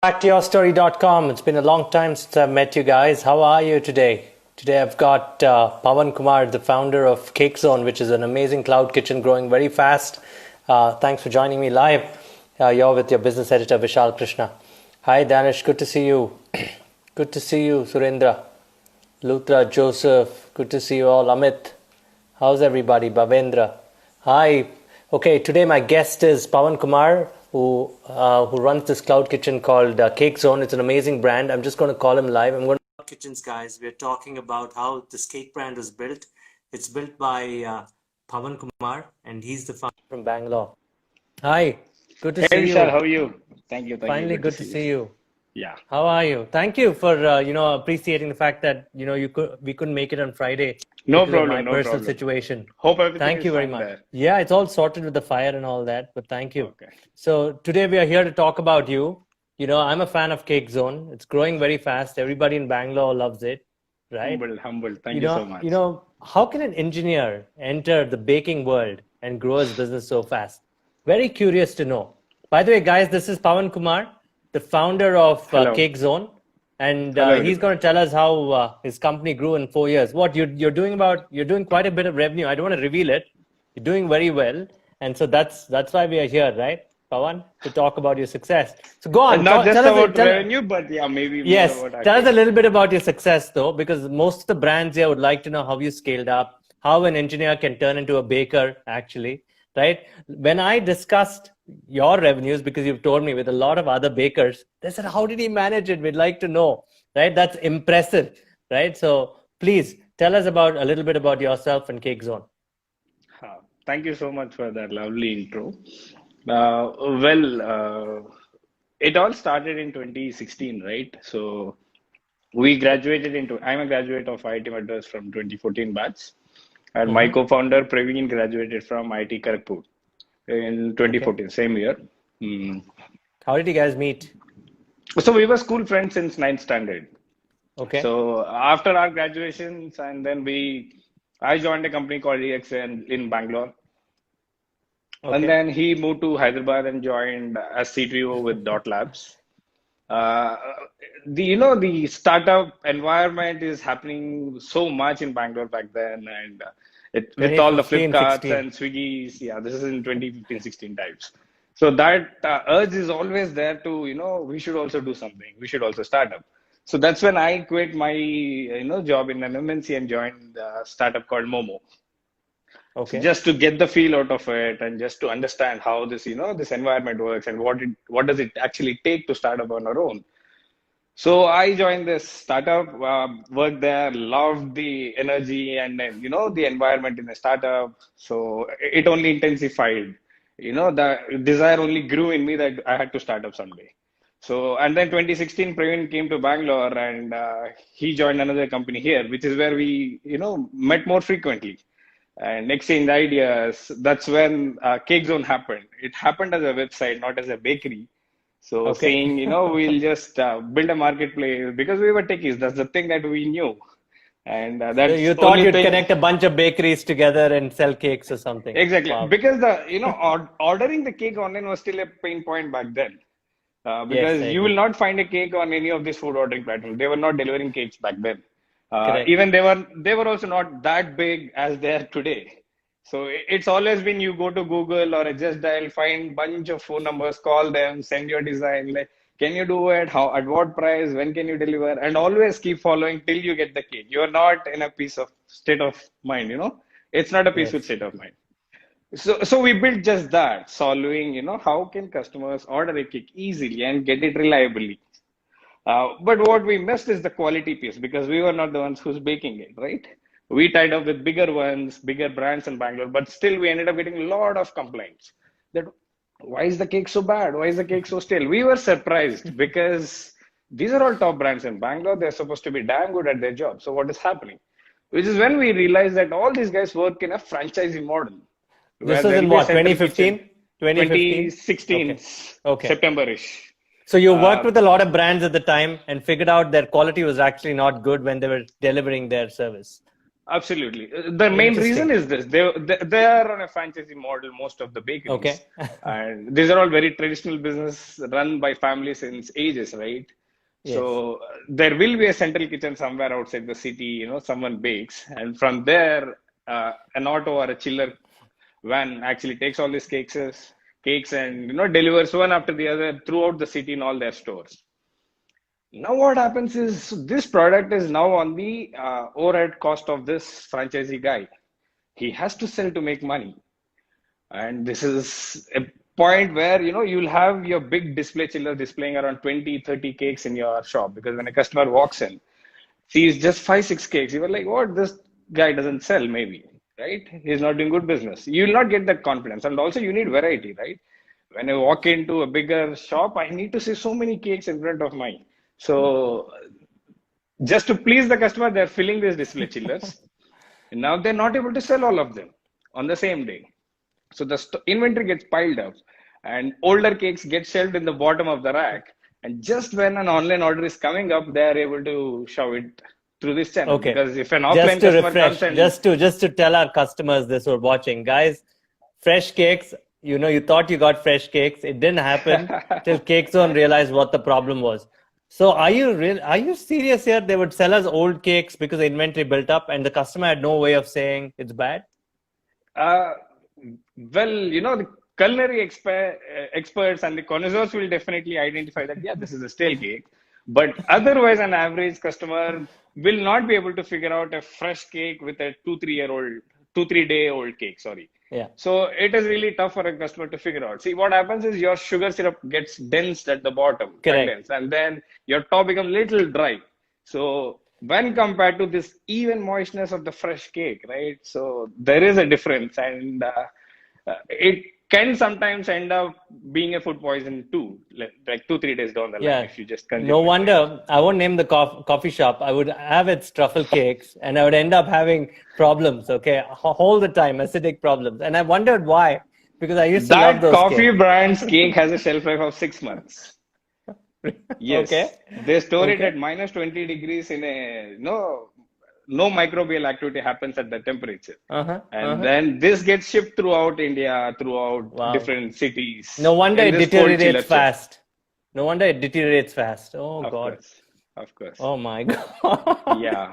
Back to yourstory.com. It's been a long time since I've met you guys. How are you today? Today I've got Pavan Kumar, the founder of Cakezone, which is an amazing cloud kitchen growing very fast. Thanks for joining me live. You're with your business editor, Vishal Krishna. Hi, Danish. Good to see you. Good to see you, Surendra. Luthra, Joseph. Good to see you all. Amit. How's everybody? Bhavendra. Hi. Okay, today my guest is Pavan Kumar, who runs this cloud kitchen called Cakezone. It's an amazing brand. I'm just going to call him live. I'm going to kitchens, guys. We're talking about how this cake brand was built. It's built by Pavan Kumar, and he's the founder from Bangalore. Hi, good to see you. Hey Vishal, how are you? Thank you. Finally, good to see you. Yeah. How are you? Thank you for appreciating the fact that we couldn't make it on Friday. No because problem. of my No personal problem. situation. Hope everything Thank is you very fine much. there. Yeah, it's all sorted with the fire and all that, but thank you. Okay. So today we are here to talk about you. I'm a fan of Cakezone. It's growing very fast. Everybody in Bangalore loves it, right? Humble. Thank you so much. How can an engineer enter the baking world and grow his business so fast? Very curious to know. By the way, guys, this is Pavan Kumar, the founder of Hello. Cakezone, and Hello. he's going to tell us how his company grew in 4 years. What you're doing quite a bit of revenue. I don't want to reveal it. You're doing very well, and so that's why we are here, right, Pavan, to talk about your success. So go on. Not just tell us- about tell- revenue, but yeah, maybe Yes, more about tell us a little bit about your success, though, because most of the brands here would like to know how you scaled up, how an engineer can turn into a baker, actually, right? When I discussed your revenues, because you've told me with a lot of other bakers, they said, how did he manage it? We'd like to know, right? That's impressive, right? So please tell us a little bit about yourself and Cakezone. Thank you so much for that lovely intro. It all started in 2016, right? So I'm a graduate of IIT Madras from 2014 batch. And my co-founder Praveen graduated from IIT Kharagpur in 2014, same year. How did you guys meet? So we were school friends since ninth standard. Okay. So after our graduations, and then I joined a company called EXN in Bangalore. And then he moved to Hyderabad and joined as CTO with Dot Labs. The startup environment is happening so much in Bangalore back then, and with all the 2015, Flipkarts 16. and Swiggies. Yeah, this is in 2015-16 types. So that urge is always there to, we should also do something. We should also start up. So that's when I quit my, job in an MNC and joined a startup called Momo. Okay. Just to get the feel out of it and just to understand how this, this environment works and what does it actually take to start up on our own. So I joined this startup, worked there, loved the energy and then, the environment in the startup. So it only intensified, the desire only grew in me that I had to start up someday. So, and then 2016, Praveen came to Bangalore and he joined another company here, which is where we, met more frequently and exchanged ideas. That's when Cakezone happened. It happened as a website, not as a bakery. So saying, we'll just build a marketplace because we were techies. That's the thing that we knew. And that's So you thought you'd connect a bunch of bakeries together and sell cakes or something. Exactly. Wow. Because ordering the cake online was still a pain point back then. Because Yes, you will not find a cake on any of these food ordering platforms. They were not delivering cakes back then. Correct. Even they were also not that big as they are today. So it's always been you go to Google or a Just Dial, find bunch of phone numbers, call them, send your design, like, can you do it? How, at what price? When can you deliver? And always keep following till you get the cake. You are not in a state of mind, It's not a peaceful state of mind. So we built just that, solving, how can customers order a cake easily and get it reliably? But what we missed is the quality piece because we were not the ones who's baking it, right? We tied up with bigger ones, bigger brands in Bangalore, but still we ended up getting a lot of complaints that why is the cake so bad? Why is the cake so stale? We were surprised because these are all top brands in Bangalore. They're supposed to be damn good at their job. So what is happening? Which is when we realized that all these guys work in a franchising model. This was in what, 2015? 2016, Okay. September-ish. So you worked with a lot of brands at the time and figured out their quality was actually not good when they were delivering their service. Absolutely. The main reason Interesting. is this. They are on a franchisee model, most of the Okay. bakeries. And these are all very traditional business run by families since ages, right? Yes. So there will be a central kitchen somewhere outside the city, someone bakes. And from there, an auto or a chiller van actually takes all these cakes and, delivers one after the other throughout the city in all their stores. Now, what happens is this product is now on the overhead cost of this franchisee guy. He has to sell to make money. And this is a point where, you'll have your big display chiller displaying around 20, 30 cakes in your shop. Because when a customer walks in, sees just five, six cakes, you were like, what? This guy doesn't sell, maybe, right? He's not doing good business. You will not get that confidence. And also, you need variety, right? When I walk into a bigger shop, I need to see so many cakes in front of mine. So just to please the customer, they're filling these display chillers. And now they're not able to sell all of them on the same day. So the inventory gets piled up and older cakes get shelved in the bottom of the rack. And just when an online order is coming up, they are able to shove it through this channel. Okay. Because if an Just offline to customer refresh, comes and just to tell our customers this who are watching, guys, fresh cakes, you thought you got fresh cakes. It didn't happen till Cakezone realized what the problem was. So are you serious here? They would sell us old cakes because the inventory built up and the customer had no way of saying it's bad? uh, well, the culinary experts and the connoisseurs will definitely identify that, yeah, this is a stale cake. But otherwise, an average customer will not be able to figure out a fresh cake with a 3 day old cake, sorry. Yeah. So it is really tough for a customer to figure out. See, what happens is your sugar syrup gets dense at the bottom, Correct. condensed, and then your top becomes little dry. So when compared to this even moistness of the fresh cake, right? So there is a difference, and it can sometimes end up being a food poison too, like 2, 3 days down the line Yeah. if you just No consume it, right? wonder I won't name the coffee shop. I would have its truffle cakes and I would end up having problems, okay, all the time, acidic problems. And I wondered why, because I used to love That those coffee cakes. brand's cake has a shelf life of 6 months. Okay. Yes, they store it Okay. at minus 20 degrees in a no microbial activity happens at that temperature. Uh-huh. And Uh-huh. then this gets shipped throughout India, throughout Wow. different cities No wonder in it this cold chiller deteriorates chest. fast. No wonder it deteriorates fast. Oh Of God. course, of course. Oh my God. Yeah.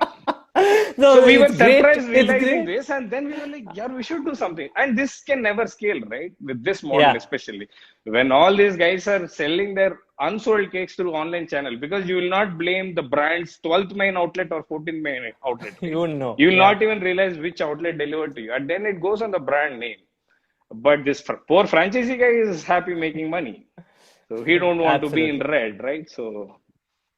No, So we were it's great. surprised It's realizing great. this, and then we were like, yeah, we should do something. And this can never scale, right? With this model, Yeah. especially when all these guys are selling their unsold cakes through online channel, because you will not blame the brand's 12th main outlet or 14th main outlet, right? You know. You will Yeah. not even realize which outlet delivered to you. And then it goes on the brand name. But this poor franchisee guy is happy making money. So he don't want to be in Absolutely. red, right? So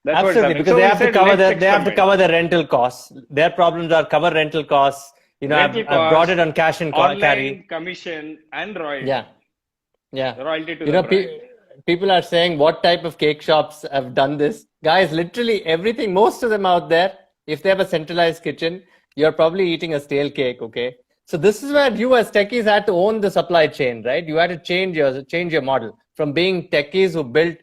that's what's Absolutely, happening. because So they we have to said, cover let's they have to experiment. cover the rental costs. Their problems are cover rental costs. Rental I've brought it cost, on cash and online carry. commission, and Yeah, royalty. yeah. Royalty to You the know, brand. people are saying what type of cake shops have done this. Guys, literally everything, most of them out there, if they have a centralized kitchen, you're probably eating a stale cake, okay? So this is where you as techies had to own the supply chain, right? You had to change your model from being techies who built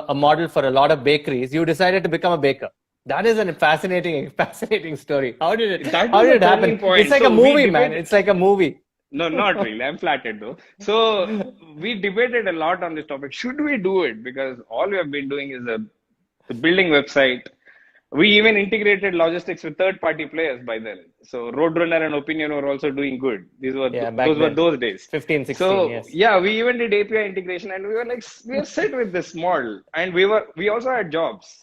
a model for a lot of bakeries. You decided to become a baker. That is a fascinating, fascinating story. That How was did a it happen? turning It's point. like a So we movie, man. debated. It's like a movie. No, not really. I'm flattered though. So we debated a lot on this topic. Should we do it? Because all we have been doing is the building website. We even integrated logistics with third-party players by then. So Roadrunner and Opinion were also doing good. Yeah, back Those were then. those days. 15, 16, So yes. yeah, we even did API integration, and we were like, we are set with this model, and we also had jobs.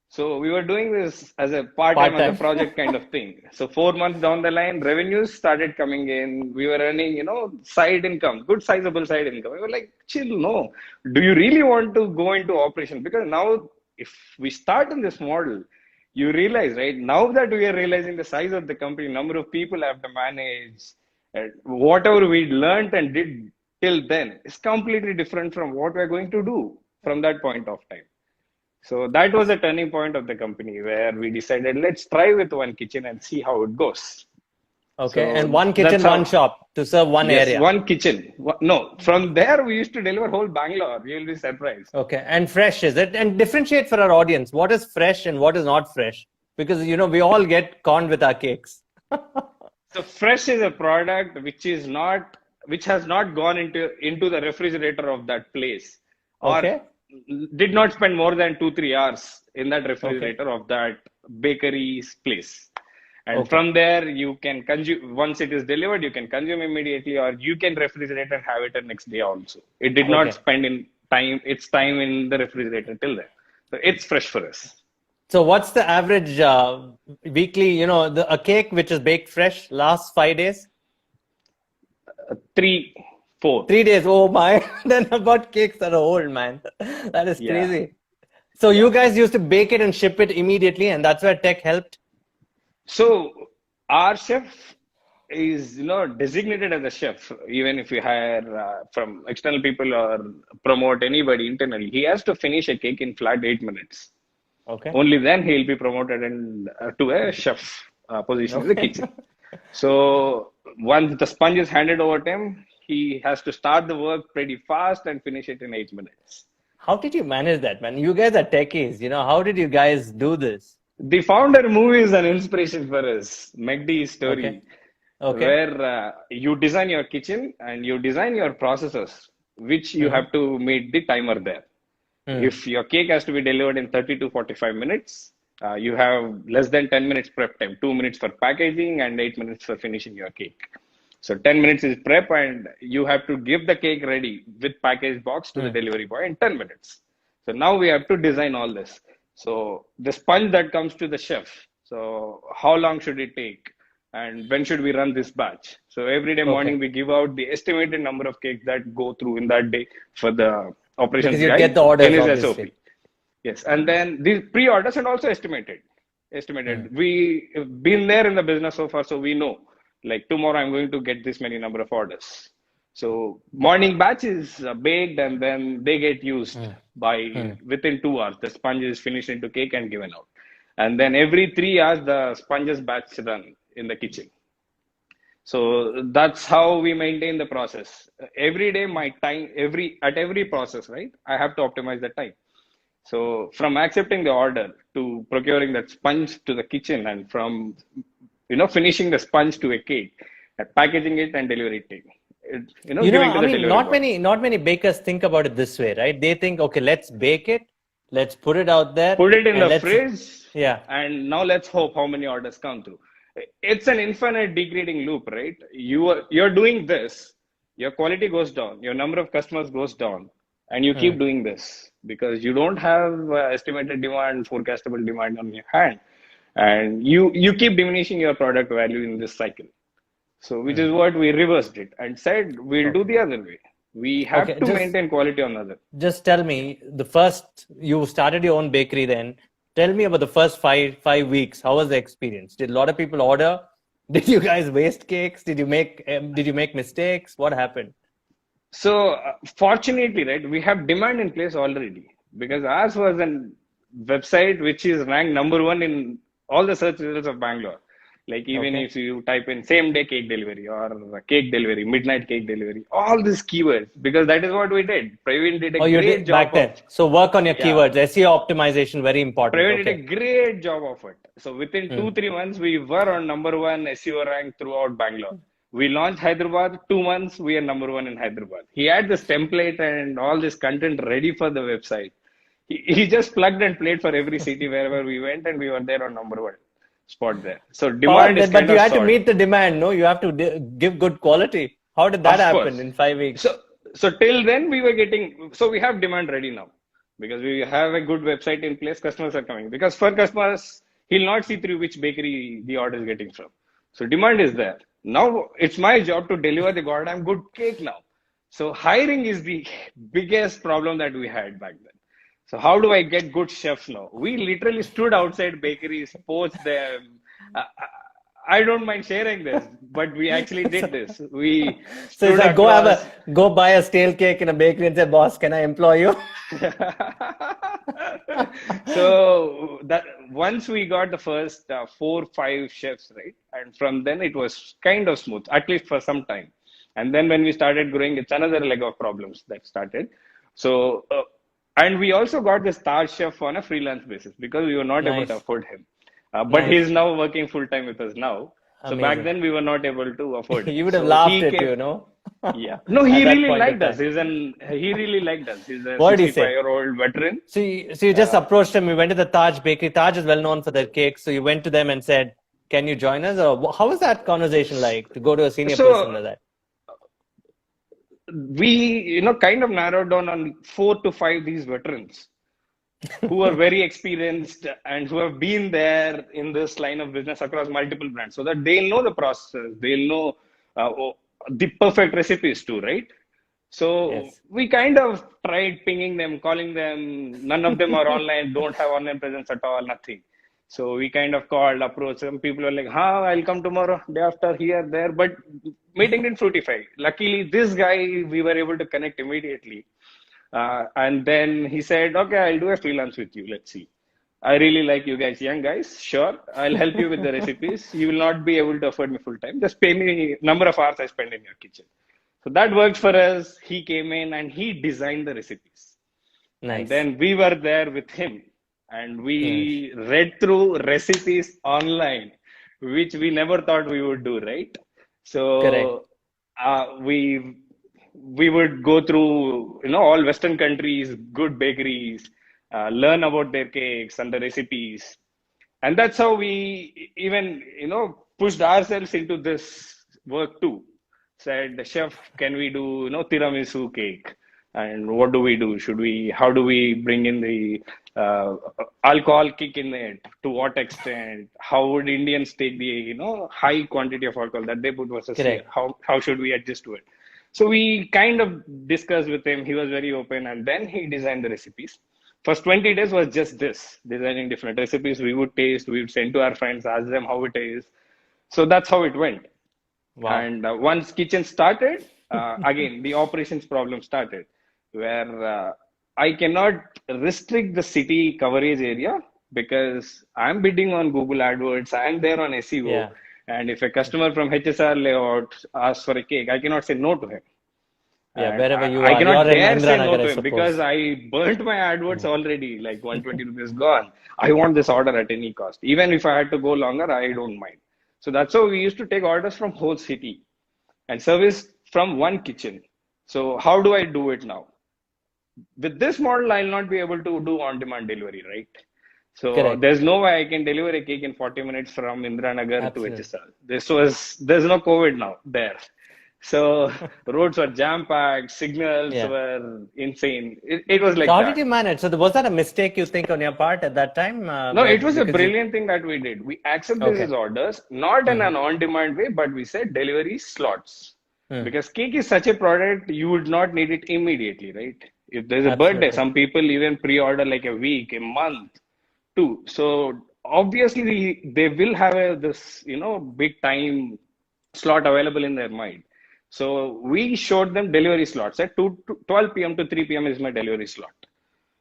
So we were doing this as a part-time, as a Part-time. project kind of thing. So 4 months down the line, revenues started coming in. We were earning, side income, good sizable side income. We were like, chill, no. Do you really want to go into operation? Because now, if we start in this model, you realize, right? Now that we are realizing the size of the company, number of people I have to manage, whatever we learned and did till then is completely different from what we're going to do from that point of time. So that was a turning point of the company where we decided, let's try with one kitchen and see how it goes. Okay, and So one that's kitchen, one how, shop to serve one yes, area. one kitchen. No, from there we used to deliver whole Bangalore. You'll be surprised. Okay, and fresh is it? And differentiate for our audience. What is fresh and what is not fresh? Because we all get conned with our cakes. So fresh is a product which has not gone into the refrigerator of that place, or Okay. did not spend more than 2 3 hours in that Okay. refrigerator of that bakery's place. And Okay. from there, you can consume once it is delivered, you can consume immediately, or you can refrigerate and have it the next day also. It did not Okay. spend in time its time in the refrigerator till then. So it's fresh for us. So what's the average weekly, a cake which is baked fresh lasts 5 days? 3, 4. 3 days. Oh my. Then about cakes that are old, man. That is Yeah, crazy. So you yeah. guys used to bake it and ship it immediately, and that's where tech helped? So our chef is, designated as a chef. Even if we hire from external people or promote anybody internally, he has to finish a cake in flat 8 minutes. Okay. Only then he'll be promoted and to a chef position in the Okay. kitchen. So once the sponge is handed over to him, he has to start the work pretty fast and finish it in 8 minutes. How did you manage that, man? You guys are techies, how did you guys do this? The founder movie is an inspiration for us. McD's Okay. story, Okay. where you design your kitchen and you design your processes, which you Mm-hmm. have to meet the timer there. Mm. If your cake has to be delivered in 30 to 45 minutes, you have less than 10 minutes prep time, 2 minutes for packaging and 8 minutes for finishing your cake. So 10 minutes is prep, and you have to give the cake ready with packaged box to the Mm. delivery boy in 10 minutes. So now we have to design all this. So the sponge that comes to the chef. So how long should it take? And when should we run this batch? So every day morning Okay. we give out the estimated number of cakes that go through in that day for the Because operations you'd get guy the in orders, his SOP. obviously. Yes, and then these pre-orders and also estimated. Mm. Estimated. We have been there in the business so far, so we know. Like tomorrow, I'm going to get this many number of orders. So morning batch is baked, and then they get used Mm. by Mm. within 2 hours. The sponge is finished into cake and given out. And then every 3 hours, the sponges batch run in the kitchen. So that's how we maintain the process. Every day, my time, every process, right? I have to optimize the time. So from accepting the order to procuring that sponge to the kitchen, and from finishing the sponge to a cake, packaging it and delivering it, giving to I the mean, delivery boy. not many bakers think about it this way, right? They think, okay, let's bake it, let's put it out there, Put it in and the let's, fridge, yeah. and now let's hope how many orders come through. It's an infinite degrading loop, right? You're doing this, your quality goes down, your number of customers goes down, and you keep Mm. doing this because you don't have estimated demand, forecastable demand on your hand, and you keep diminishing your product value in this cycle. So, which Mm. is what we reversed it and said we'll do Okay. the other way. We have Okay. to maintain quality on the other. Just tell me the first, you started your own bakery then. Tell me about the first five weeks. How was the experience? Did a lot of people order? Did you guys waste cakes? Did you make mistakes? What happened? So, fortunately, right, we have demand in place already because ours was a website which is ranked number one in all the search results of Bangalore. Like, even Okay. if you type in same day cake delivery or cake delivery, midnight cake delivery, all these keywords, because that is what we did. Praveen did a Oh, you great did job back of, then. So work on your yeah, keywords. SEO optimization, very important. Praveen did a Okay. great job of it. So within Hmm. 2 3 months, we were on number one SEO rank throughout Bangalore. We launched Hyderabad. 2 months, we are number one in Hyderabad. He had this template and all this content ready for the website. He just plugged and played for every city wherever we went, and we were there on number one spot there. So demand is But kind you of had to solved. meet the demand. No, you have to give good quality. How did that Of happen course. in 5 weeks? So so till then we were getting, so we have demand ready now because we have a good website in place. Customers are coming because for customers he'll not see through which bakery the order is getting from. So demand is there. Now it's my job to deliver the goddamn good cake now. So hiring is the biggest problem that we had back then. So how do I get good chefs now? We literally stood outside bakeries, poached them. I don't mind sharing this, but we actually So, did this. We so it's stood like across. go buy a stale cake in a bakery and say, boss, can I employ you? So that once we got the first 4 5 chefs, right, and from then it was kind of smooth, at least for some time. And then when we started growing, it's another leg of problems that started. So and we also got the star chef on a freelance basis because we were not able to Nice, afford him. But he's nice. now working full time with us now. So back Amazing. then we were not able to afford it. You would have So laughed he at came. you, no? Yeah. No, At he that really point of liked us. time. He really liked us. He's a What did he say? 65-year-old veteran. So you just Uh, approached him. You went to the Taj bakery. Taj is well known for their cakes. So you went to them and said, "Can you join us?" Or how was that conversation like to go to a senior person so like that? we, kind of narrowed down on 4 to 5 these veterans who are very experienced and who have been there in this line of business across multiple brands, so that they'll know the process, they'll know the perfect recipes too, right? So Yes. we kind of tried pinging them, calling them. None of them are online, don't have online presence at all, nothing. So we kind of called, approached. Some people were like, I'll come tomorrow, day after, here, there. But meeting didn't fructify. Luckily, this guy, we were able to connect immediately. And then he said, okay, I'll do a freelance with you. Let's see. I really like you guys, young guys. Sure, I'll help you with the recipes. You will not be able to afford me full time. Just pay me number of hours I spend in your kitchen. So that worked for us. He came in and he designed the recipes. And Nice. then we were there with him and Nice. we read through recipes online, which we never thought we would do, right? Correct. So we would go through, all Western countries, good bakeries, learn about their cakes and the recipes. And that's how we even, pushed ourselves into this work too. Said, chef, can we do, tiramisu cake? And what do we do? How do we bring in the alcohol kick in it? To what extent? How would Indians take the, high quantity of alcohol that they put versus here? Correct. How should we adjust to it? So we kind of discussed with him. He was very open, and then he designed the recipes. First 20 days was just this, designing different recipes. We would taste, we would send to our friends, ask them how it is. So that's how it went. Wow. And once kitchen started, again, the operations problem started, where I cannot restrict the city coverage area because I'm bidding on Google AdWords, I'm there on SEO. Yeah. And if a customer from HSR layout asks for a cake, I cannot say no to him. Yeah. And Wherever you I are, cannot you're in dare say no Indranagar, I to him because suppose. I burnt my AdWords Mm. already, like 120 rupees gone. I want this order at any cost. Even if I had to go longer, I don't mind. So that's how we used to take orders from whole city and service from one kitchen. So how do I do it now? With this model, I'll not be able to do on-demand delivery, right? So Correct. there's no way I can deliver a cake in 40 minutes from Indranagar to Absolutely. HSR. There's no COVID now there. So roads were jam-packed, signals Yeah. were insane. It was So like how did that. you manage? So was that a mistake you think on your part at that time? No, it was a Because you. brilliant thing that we did. We accepted his Okay. orders, not in Hmm. an on-demand way, but we said delivery slots. Hmm. Because cake is such a product, you would not need it immediately, right? If there's a birthday, Absolutely. some people even pre-order like a week, a month, too. So obviously they will have this, big time slot available in their mind. So we showed them delivery slots at 12 p.m. to 3 p.m. is my delivery slot.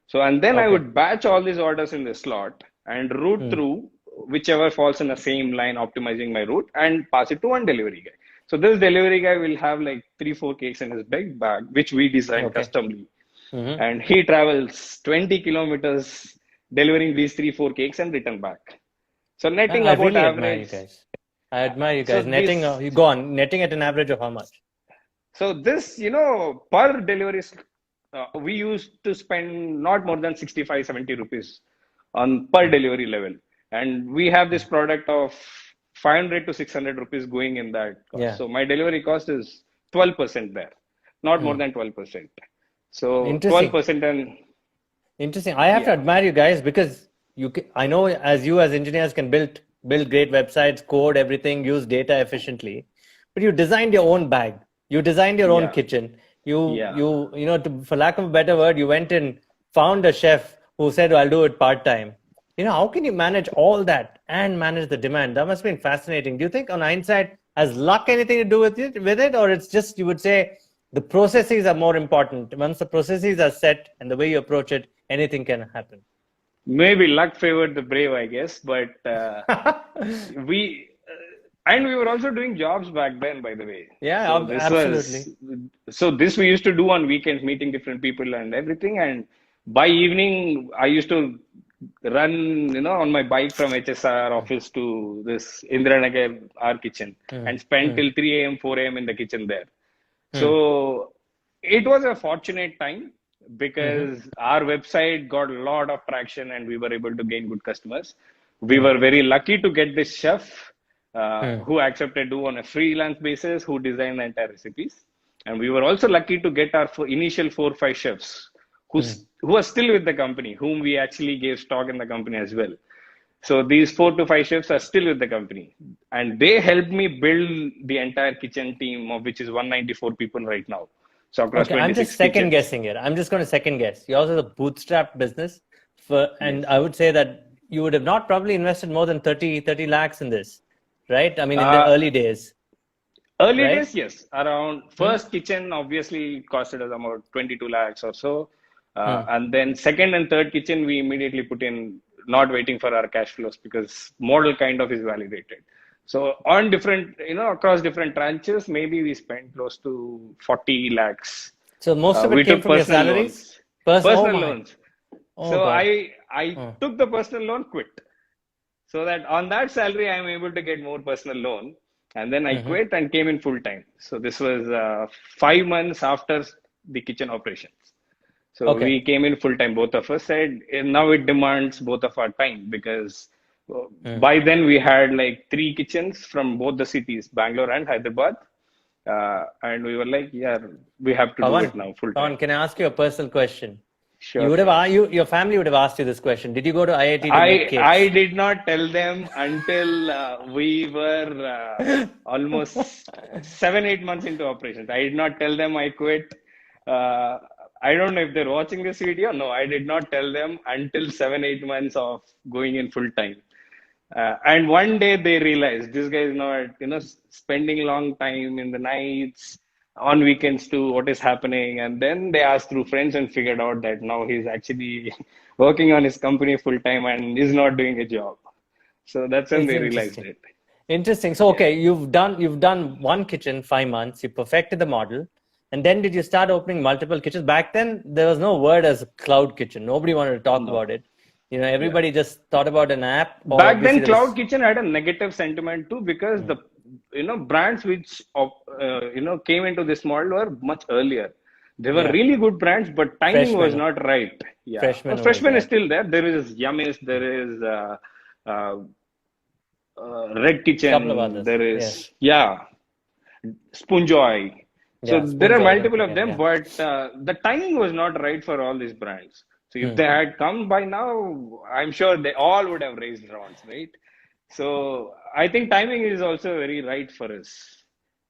So, and then I Okay. would batch all these orders in the slot and route Hmm. through whichever falls in the same line, optimizing my route and pass it to one delivery guy. So this delivery guy will have like 3, 4 cakes in his big bag, which we designed Okay. customly. Hmm. And he travels 20 kilometers delivering these 3, 4 cakes and return back. So netting I about really admire you average. guys. I admire you So guys. Netting, this you go on, netting at an average of how much? So this, per delivery, we used to spend not more than 65, 70 rupees on per Hmm. delivery level. And we have Hmm. this product of 500 to 600 rupees going in that cost. Yeah. So my delivery cost is 12% there, not more Hmm. than 12%. So Interesting. 12% and Interesting. I have to yeah, admire you guys because I know as you as engineers can build great websites, code everything, use data efficiently, but you designed your own bag. You designed your own yeah, kitchen. You yeah. you you know for lack of a better word, you went and found a chef who said, "I'll do it part time." How can you manage all that and manage the demand? That must have been fascinating. Do you think, on hindsight, has luck anything to do with it, or it's just you would say the processes are more important? Once the processes are set and the way you approach it, anything can happen. Maybe luck favored the brave, I guess, but we and we were also doing jobs back then, by the way. Yeah, So this was absolutely. this we used to do on weekends, meeting different people and everything. And by evening, I used to run, on my bike from HSR office to this Indiranagar our kitchen Mm, and spend mm, till 3 a.m., 4 a.m. in the kitchen there. mm, So it was a fortunate time mm, because our website got a lot of traction and we were able to gain good customers. We mm, were very lucky to get this chef mm, who accepted do on a freelance basis, who designed the entire recipes. And we were also lucky to get our initial 4 or 5 chefs mm. who are still with the company, whom we actually gave stock in the company as well. So these 4 to 5 chefs are still with the company, and they helped me build the entire kitchen team, of which is 194 people right now. So across Okay, I'm just 26 second kitchens. guessing here. I'm just going to second guess. Yours is a bootstrap business and Yes. I would say that you would have not probably invested more than 30 lakhs in this, right? I mean, in the Uh, early days, Early right? days, yes. Around Hmm? first kitchen, obviously costed us about 22 lakhs or so. Hmm. And then second and third kitchen, we immediately put in, not waiting for our cash flows because model kind of is validated. So on different, across different tranches, maybe we spent close to 40 lakhs. So most of it We came took from your personal salaries? loans. Oh Personal my. loans. Oh So God. I Oh. took the personal loan, quit. So that on that salary, I'm able to get more personal loan. And then I Hmm. quit and came in full time. So this was 5 months after the kitchen operations. So Okay. we came in full time, both of us said, and now it demands both of our time because Hmm. by then we had like 3 kitchens from both the cities, Bangalore and Hyderabad. And we were like, yeah, we have to do it Pavan, now full time. Pavan, can I ask you a personal question? You Sure, would have, sure. your family would have asked you this question. Did you go to IIT to make I cakes? did not tell them until we were almost 7 8 months into operations. I did not tell them I quit. Uh, I don't know if they're watching this video. No, I did not tell them until 7 8 months of going in full time. And one day they realized this guy is not, spending long time in the nights, on weekends too, what is happening. And then they asked through friends and figured out that now he's actually working on his company full time and is not doing a job. So that's when It's they realized interesting. it. Interesting. So, Yeah. okay, you've done one kitchen 5 months. You perfected the model, and then did you start opening multiple kitchens? Back then, there was no word as cloud kitchen. Nobody wanted to talk No. about it. Yeah. Everybody just thought about an app, or Back obviously then, there Cloud was. Kitchen had a negative sentiment too because Mm, the brands which came into this model were much earlier. They were yeah, really good brands, but timing was freshman, not right. Yeah, freshman was Freshman is there. still there. There is Yummies, there is uh, Red Couple of Kitchen, others. there is, Yes, yeah, Spoonjoy. So yeah, there Spoon are Joy. Don't multiple of forget. them, Yeah. but the timing was not right for all these brands. So if Hmm. they had come by now, I'm sure they all would have raised rounds, right? So I think timing is also very right for us,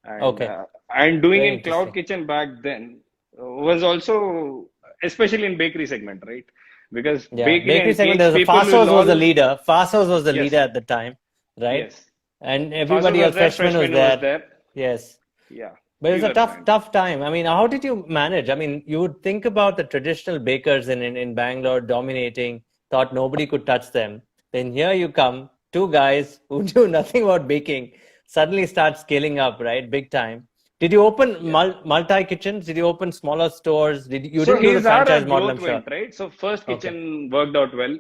and Okay. uh, and doing Very in Cloud interesting. Kitchen back then was also, especially in bakery segment, right? Because Yeah, bakery bakery and segment. cakes, There was a people will Fasos was the all, leader. Fasos was the leader yes, at the time, right? yes. And Fastest everybody was else, there, freshman was freshman was there. there. Yes, Yeah, but it was a fewer tough, brands. tough time. I mean, how did you manage? I mean, you would think about the traditional bakers in Bangalore dominating, thought nobody could touch them. Then here you come, two guys who do nothing about baking, suddenly start scaling up, right? Big time. Did you open Yeah. multi kitchens? Did you open smaller stores? You So didn't do the he's our franchise model, I'm growth sure. went, right? So first Okay. kitchen worked out well.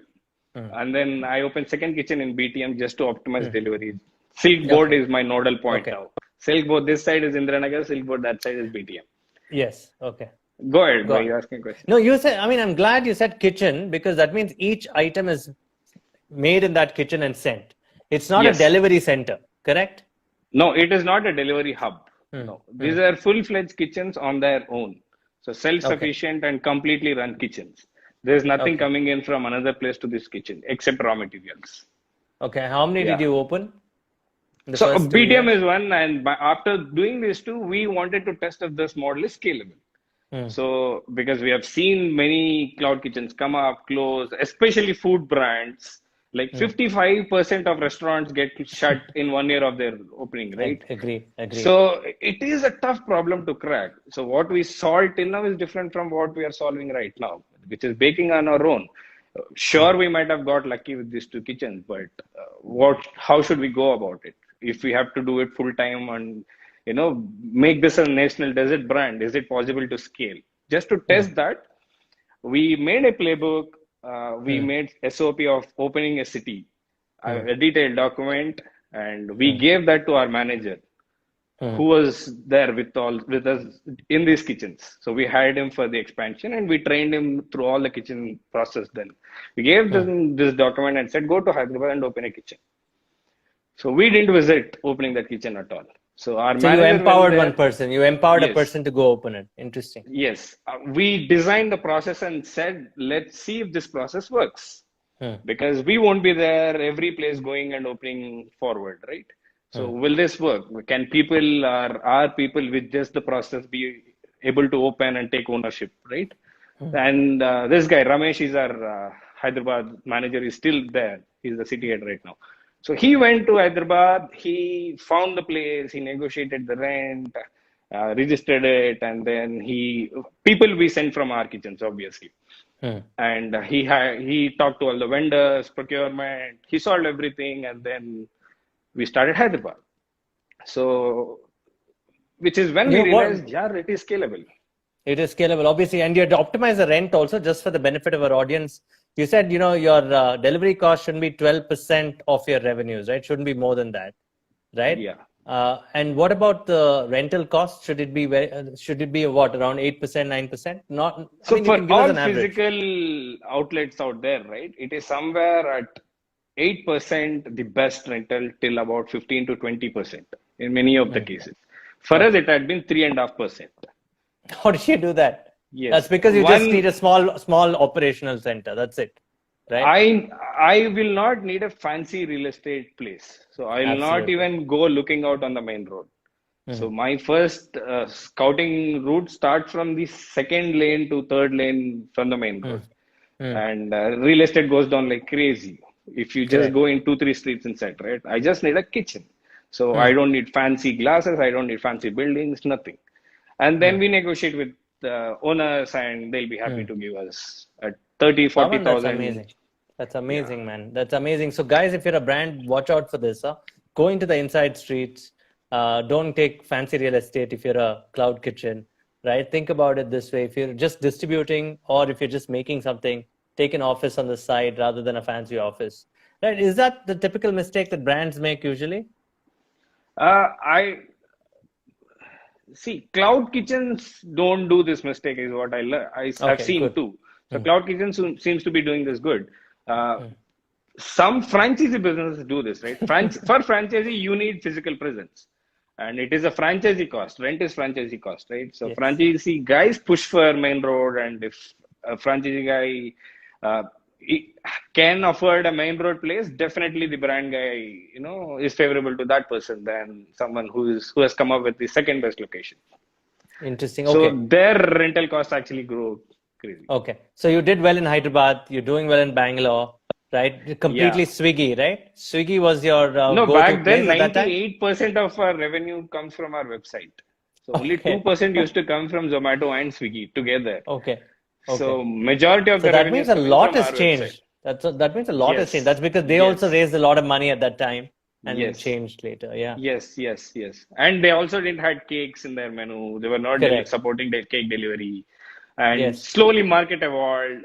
Mm. And then I opened second kitchen in BTM just to optimize Mm. delivery. Silk board Okay. is my nodal point Okay. now. Silk board, this side is Indranagar, silk board, that side is BTM. Yes. Okay. Go ahead, Go why on. you asking a question? No, you said, I mean, I'm glad you said kitchen because that means each item is made in that kitchen and sent. It's not a Yes. delivery center, correct? No, it is not a delivery hub. Hmm. No, Hmm. these are full-fledged kitchens on their own. So Okay. self-sufficient and completely run kitchens. There's nothing Okay. coming in from another place to this kitchen except raw materials. Okay. How many did Yeah. you open in the So first two BTM years? is one, and after doing this too, we wanted to test if this model is scalable. Hmm. So because we have seen many cloud kitchens come up, close, especially food brands, like Hmm. 55% of restaurants get shut in 1 year of their opening, right? Agree. Agree. So it is a tough problem to crack. So what we solved till now is different from what we are solving right now, which is baking on our own. Hmm. Sure, we might have got lucky with these 2 kitchens, but how should we go about it? If we have to do it full time and make this a national desert brand, is it possible to scale? Just to Hmm. test that, we made a playbook. we made SOP of opening a city, a detailed document, and we gave that to our manager, who was there with us in these kitchens. So we hired him for the expansion, and we trained him through all the kitchen process. Then we gave them this document and said, go to Hyderabad and open a kitchen. So we didn't visit opening that kitchen at all. So our So you manager went empowered one there. person. You empowered a Yes, person to go open it. Interesting. yes. We designed the process and said, let's see if this process works. Because we won't be there every place going and opening forward, right? So will this work? Can people, our people with just the process, be able to open and take ownership, right? And this guy, Ramesh, is our Hyderabad manager, is still there. He's the city head right now. So he went to Hyderabad, he found the place, he negotiated the rent, registered it, and then people we sent from our kitchens, obviously. And he talked to all the vendors, procurement, he solved everything, and then we started Hyderabad. So, which is when we realized, yeah, it is scalable. It is scalable, obviously, and you had to optimize the rent also, just for the benefit of our audience. You said, your delivery cost shouldn't be 12% of your revenues, right? Shouldn't be more than that, right? Yeah. And what about the rental cost? Should it be what, around 8%, 9%? Not. So I mean, for you can give us all an average. physical outlets out there, right? It is somewhere at 8% the best rental till about 15 to 20% in many of the cases. For us, it had been 3.5%. How did you do that? Yes. That's because you just need a small operational center. That's it, right? I will not need a fancy real estate place. So I will not Absolutely. even go looking out on the main road. So my first scouting route starts from the second lane to third lane from the main road. And real estate goes down like crazy. If you just go in 2, 3 streets inside, right? I just need a kitchen. So I don't need fancy glasses. I don't need fancy buildings, nothing. And then we negotiate with the owners, and they'll be happy to give us a 30, 40,000. That's amazing. That's amazing, man. That's amazing. So guys, if you're a brand, watch out for this. Go into the inside streets. Don't take fancy real estate if you're a cloud kitchen, right? Think about it this way. If you're just distributing, or if you're just making something, take an office on the side rather than a fancy office, right? Is that the typical mistake that brands make usually? I see cloud kitchens don't do this mistake, is what I've seen good. too. So cloud kitchens seems to be doing this good. Some franchisee businesses do this, right? For franchisee, you need physical presence, and it is a franchisee cost. Rent is franchisee cost, right? So franchisee guys push for main road, and if a franchisee guy can afford a main road place, definitely the brand guy, is favorable to that person than someone who has come up with the second best location. Interesting. So Okay. their rental costs actually grow crazy. Okay. So you did well in Hyderabad. You're doing well in Bangalore, right? Completely Swiggy, right? Swiggy was your No, go-to back then, place at that time? 98% of our revenue comes from our website. So only 2% used to come from Zomato and Swiggy together. Okay. So majority of So the that revenue means is a coming lot from has our changed. website. That means a lot has Yes. changed. That's because they also raised a lot of money at that time and Yes. changed later. Yeah. Yes. And they also didn't have cakes in their menu. They were not Correct. supporting the cake delivery. And Yes. slowly market evolved.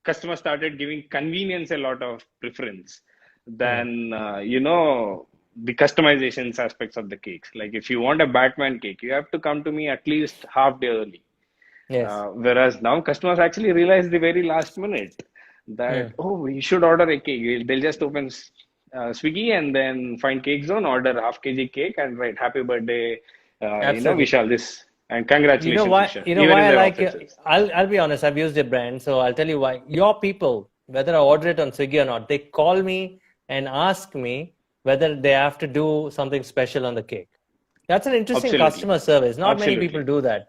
Customers started giving convenience a lot of preference than, the customizations aspects of the cakes. Like if you want a Batman cake, you have to come to me at least half day early. Yes. Whereas now customers actually realize the very last minute that, we should order a cake. They'll just open Swiggy and then find Cakezone, order half kg cake and write happy birthday, Absolutely. Vishal this and congratulations. Vishal. You know Even why in I their like it? offices. I'll be honest. I've used your brand, so I'll tell you why. Your people, whether I order it on Swiggy or not, they call me and ask me whether they have to do something special on the cake. That's an interesting Absolutely. customer service. Not many Absolutely. people do that.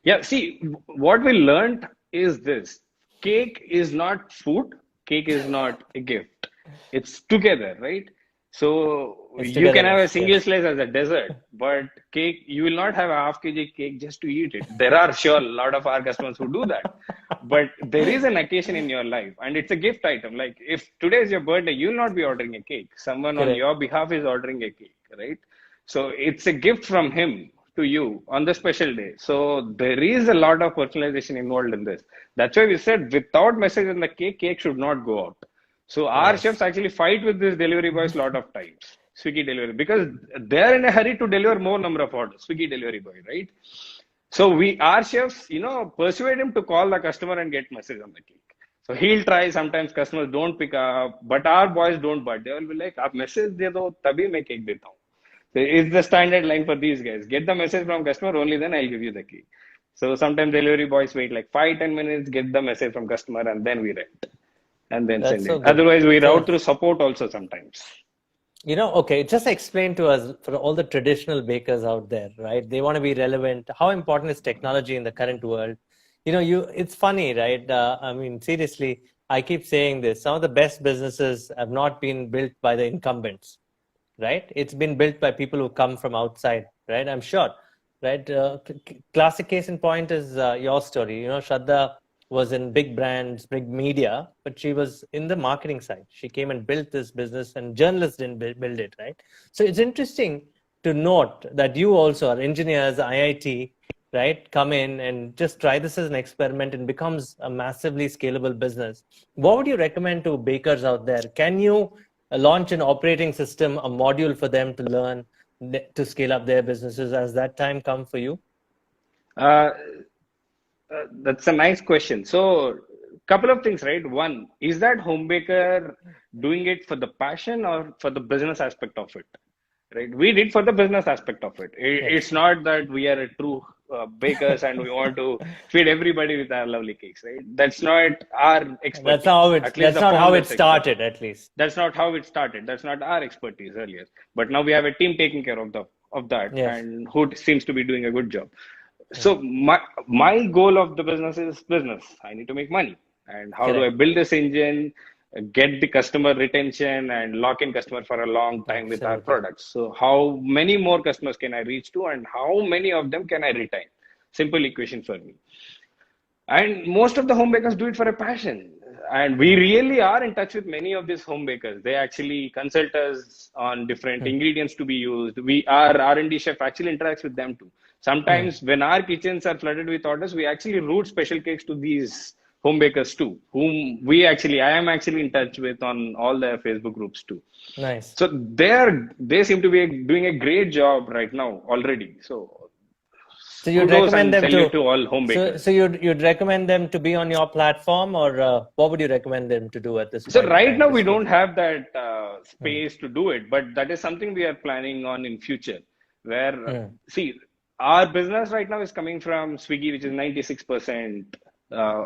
Yeah, see, what we learned is this. Cake is not food. Cake is not a gift. It's together, right? So you can have a single slice as a dessert, but cake, you will not have a half kg cake just to eat it. There are sure a lot of our customers who do that, but there is an occasion in your life and it's a gift item. Like if today is your birthday, you will not be ordering a cake. Someone on your behalf is ordering a cake, right? So it's a gift from him to you on the special day. So there is a lot of personalization involved in this. That's why we said without message on the cake, cake should not go out. So our chefs Nice. actually fight with these delivery boys a lot of times, Swiggy delivery, because they're in a hurry to deliver more number of orders, Swiggy delivery boy, right? So our chefs, persuade him to call the customer and get message on the cake. So he'll try. Sometimes customers don't pick up, but our boys don't. But they will be like, "आप message दे दो, तभी मैं cake देता हूँ." So it's the standard line for these guys. Get the message from customer, only then I'll give you the cake. So sometimes delivery boys wait like 5-10 minutes, get the message from customer, and then we write and then That's send so it. good. Otherwise, we route So, through support also sometimes. okay, just explain to us for all the traditional bakers out there, right? They want to be relevant. How important is technology in the current world? It's funny, right? I mean, seriously, I keep saying this. Some of the best businesses have not been built by the incumbents, right? It's been built by people who come from outside, right? I'm sure, right? Classic case in point is your story. Shraddha was in big brands, big media, but she was in the marketing side. She came and built this business, and journalists didn't build it, right? So it's interesting to note that you also are engineers, IIT, right? Come in and just try this as an experiment and becomes a massively scalable business. What would you recommend to bakers out there? Can you launch an operating system, a module for them to learn to scale up their businesses as that time come for you? Uh, that's a nice question. So, couple of things, right? One, is that home baker doing it for the passion or for the business aspect of it? Right? We did for the business aspect of it. It's Yes. not that we are a true bakers and we want to feed everybody with our lovely cakes, right? That's not our expertise. At least That's the not how it founder's started, expertise. at least. That's not how it started. That's not our expertise earlier. But now we have a team taking care of that, Yes. and who seems to be doing a good job. Mm. So my goal of the business is business. I need to make money, and how do I Correct. build this engine, get the customer retention, and lock in customer for a long time with our Absolutely. products? So how many more customers can I reach to, and how many of them can I retain? Simple equation for me. And most of the home bakers do it for a passion. And we Mm. really are in touch with many of these home bakers. They actually consult us on different Mm. ingredients to be used. Our R&D chef actually interacts with them too. Mm. Sometimes when our kitchens are flooded with orders, we actually route special cakes to these home bakers too, whom I am actually in touch with on all the Facebook groups too. Nice. So they seem to be doing a great job right now already. So So you'd kudos recommend and them salute to to all home so bakers. you'd recommend them to be on your platform, or what would you recommend them to do at this So point in right time now to we scale? don't have that Mm. space to do it, but that is something we are planning on in future. Where Mm. see, our business right now is coming from Swiggy, which is 96%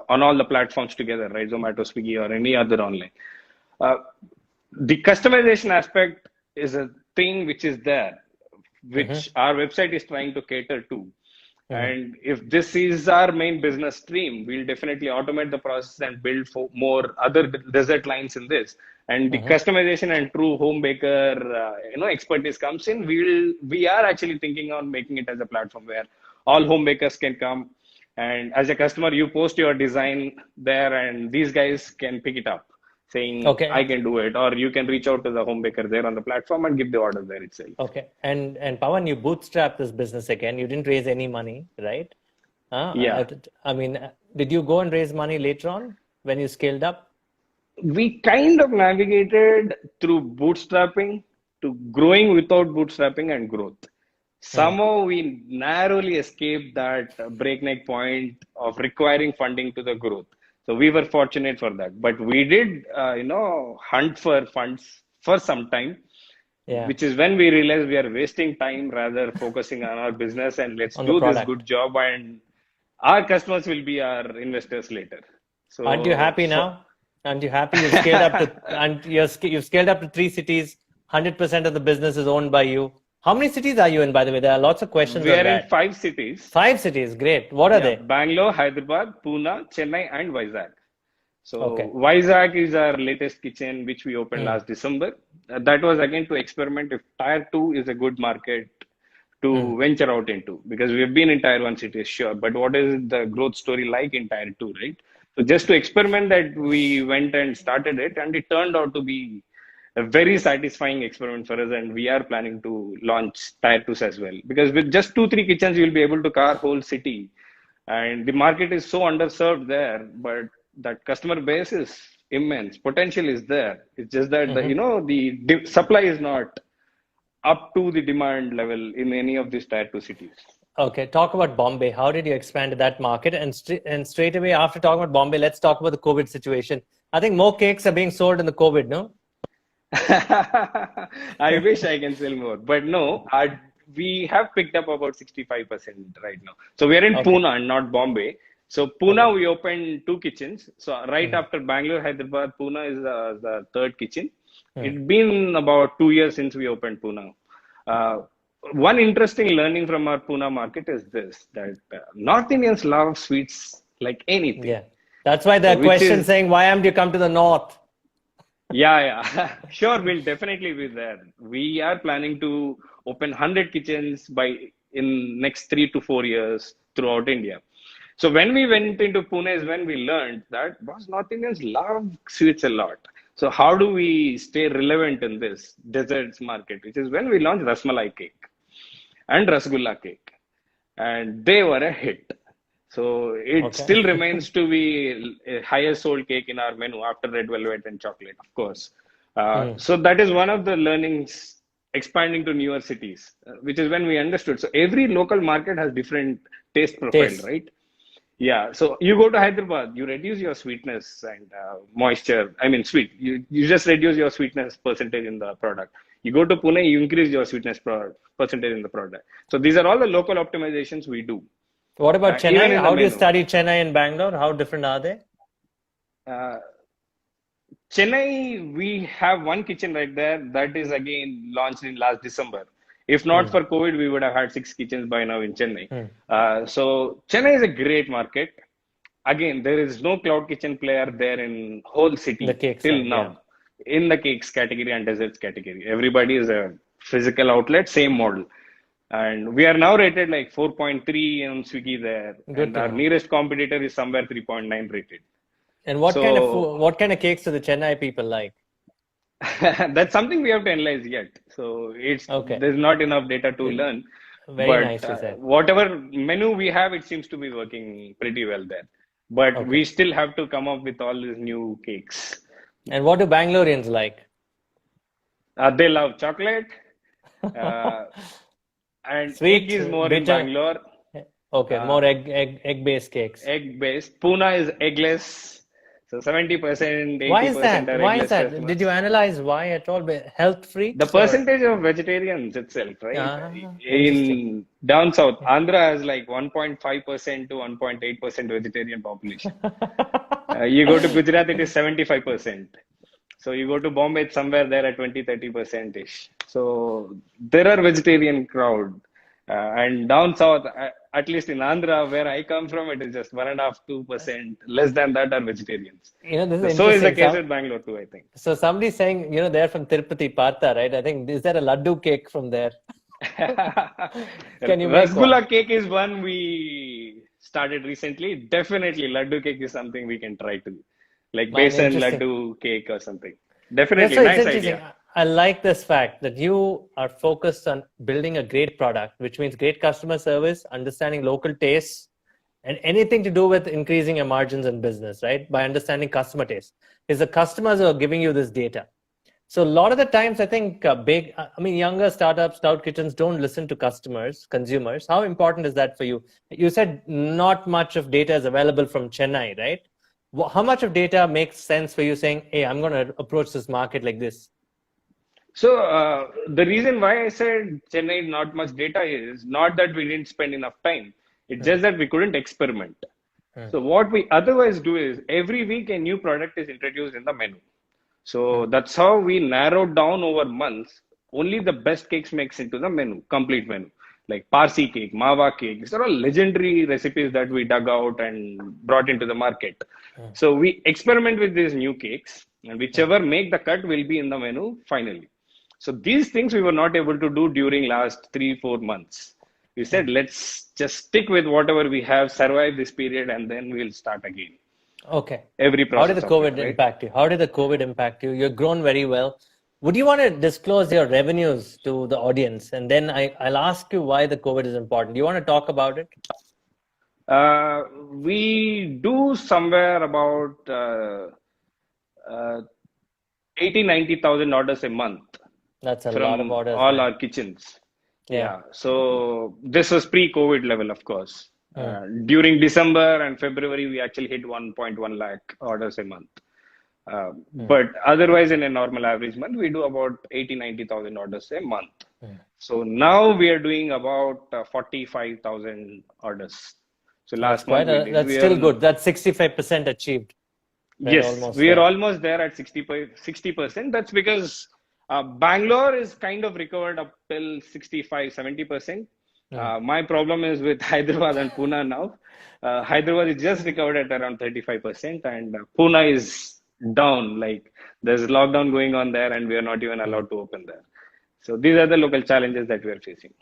on all the platforms together, right? Zomato, Swiggy, or any other online. Uh, the customization aspect is a thing which is there, Mm-hmm. which our website is trying to cater to. Mm-hmm. And if this is our main business stream, we'll definitely automate the process and build for more other desert lines in this. And the Mm-hmm. customization and true home baker, expertise comes in. We are actually thinking on making it as a platform where all home bakers can come, and as a customer, you post your design there, and these guys can pick it up, saying I Okay. can do it, or you can reach out to the home baker there on the platform and give the order there itself. Okay. And Pawan, you bootstrapped this business again. You didn't raise any money, right? Yeah. I mean, did you go and raise money later on when you scaled up? We kind of navigated through bootstrapping to growing without bootstrapping and growth. Mm. Somehow we narrowly escaped that breakneck point of requiring funding to the growth. So we were fortunate for that. But we did, hunt for funds for some time, Yeah, which is when we realized we are wasting time rather focusing on our business, and let's on the do this product. good job, and our customers will be our investors later. Aren't you So happy now? Aren't you happy you've scaled up to and you've scaled up to 3 cities, 100% of the business is owned by you. How many cities are you in, by the way? There are lots of questions we on are in that. 5 cities. 5 cities, great. What are Yeah, they? Bangalore, Hyderabad, Pune, Chennai, and Vizag. Okay. So Vizag is our latest kitchen, which we opened Mm. last December. That was again to experiment if Tier 2 is a good market Mm. to venture out into, because we have been in Tier 1 cities, sure, but what is the growth story like in Tier 2, right? So just to experiment that, we went and started it, and it turned out to be a very satisfying experiment for us, and we are planning to launch tier 2s as well. Because with just 2, 3 kitchens, you'll be able to cover whole city, and the market is so underserved there. But that customer base is immense. Potential is there. It's just that Hmm. the supply is not up to the demand level in any of these tier 2 cities. Okay, talk about Bombay. How did you expand to that market? And straight away after talking about Bombay, let's talk about the COVID situation. I think more cakes are being sold in the COVID, no? I wish I can sell more, but no, we have picked up about 65% right now. So we are in Okay, Pune and not Bombay. So okay. Pune, we opened 2 kitchens. So right Mm, after Bangalore, Hyderabad, Pune is the third kitchen. mm. It's been about 2 years since we opened Pune. Uh, One interesting learning from our Pune market is this, that North Indians love sweets like anything. Yeah. That's why So the which question is saying, why haven't you come to the north? Yeah, yeah. Sure, we'll definitely be there. We are planning to open 100 kitchens by in next 3 to 4 years throughout India. So when we went into Pune is when we learned that boss, North Indians love sweets a lot. So how do we stay relevant in this desserts market? Which is when we launched Rasmalai cake and Rasgulla cake, and they were a hit. So it Okay. still remains to be a highest sold cake in our menu after red velvet and chocolate, of course. Mm. So that is one of the learnings expanding to newer cities, which is when we understood. So every local market has different taste profile, Taste. right? Yeah, so you go to Hyderabad, you reduce your sweetness and moisture. I mean, sweet. You just reduce your sweetness percentage in the product. You go to Pune, you increase your sweetness percentage in the product. So these are all the local optimizations we do, What about even Chennai? in the How do you menu. study Chennai and Bangalore? How different are they? Uh, Chennai, we have one kitchen right there that is again launched in last December. If not Mm. for COVID, we would have had 6 kitchens by now in Chennai. Mm. So Chennai is a great market. Again, there is no cloud kitchen player there in whole The city cake till side, yeah. now in the cakes category and desserts category. Everybody is a physical outlet, same model. And we are now rated like 4.3 on Swiggy there, Good and to our know. nearest competitor is somewhere 3.9 rated. And what kind of So food, what kind of cakes do the Chennai people like? that's something we have to analyze yet. So Okay. there's not enough data to It- learn, Very but nicely said. whatever menu we have, it seems to be working pretty well there. But Okay. we still have to come up with all these new cakes. And what do Bangaloreans like? They love chocolate, uh, and egg Sweet, is more in bitter. Bangalore. Okay, more Uh, egg-based cakes. Egg based. Pune is eggless. So 70%, Why is 80% that? are Why is eggless that? Did you customers. analyze why at all? Health The freaks or? percentage of vegetarians itself, right? Interesting. In down south, Andhra has like 1.5% to 1.8% vegetarian population. You go to Gujarat, it is 75%. So you go to Bombay, it's somewhere there at 20-30% ish. So there are vegetarian crowd. And down south, at least in Andhra, where I come from, it is just 1.5, 2%. Less than that are vegetarians. This is So is the interesting. case with Bangalore too, I think. So somebody's saying, they're from Tirupati, Partha, right? I think, is there a laddu cake from there? Can you make one? Rasgulla cake is one we started recently. Definitely, laddu cake is something we can try to, like Mine, besan interesting. laddu cake or something. Yeah, Definitely, so it's nice interesting. idea. I like this fact that you are focused on building a great product, which means great customer service, understanding local tastes, and anything to do with increasing your margins in business, right? By understanding customer taste. Is the customers who are giving you this data. So a lot of the times, I think younger startups, cloud kitchens don't listen to customers, consumers. How important is that for you? You said not much of data is available from Chennai, right? How much of data makes sense for you saying, hey, I'm going to approach this market like this? So the reason why I said Chennai not much data is not that we didn't spend enough time. It's Hmm, just that we couldn't experiment. hmm, So what we otherwise do is every week a new product is introduced in the menu. hmm, So that's how we narrowed down over months. Only the best cakes makes into the menu, complete menu. Like Parsi cake, Mawa cake. These are all legendary recipes that we dug out and brought into the market. hmm, So we experiment with these new cakes, and hmm, whichever make the cut will be in the menu finally. So these things we were not able to do during last 3-4 months. We hmm. said let's just stick with whatever we have, survive this period, and then we'll start again. Okay. Every How did the process of it, COVID right? impact you? How did the COVID impact you? You've grown very well. Would you want to disclose your revenues to the audience? And then I'll ask you why the COVID is important. Do you want to talk about it? We do somewhere about uh, 80, 90,000 orders a month That's a lot of from orders, all man. our kitchens. Yeah. Yeah, so this was pre-COVID level, of course. Hmm. During December and February, we actually hit 1.1 lakh orders a month. But otherwise, in a normal average month, we do about 80, 90,000 orders a month. So now we are doing about 45,000 orders. So That's last month we did. that's still good. That's 65% achieved. We're Yes, almost we are there. almost there at 60%. That's because Bangalore is kind of recovered up till 65, 70%. My problem is with Hyderabad and Pune now. Hyderabad is just recovered at around 35%, and Pune is down. Like there's lockdown going on there, and we are not even allowed to open there. So these are the local challenges that we are facing.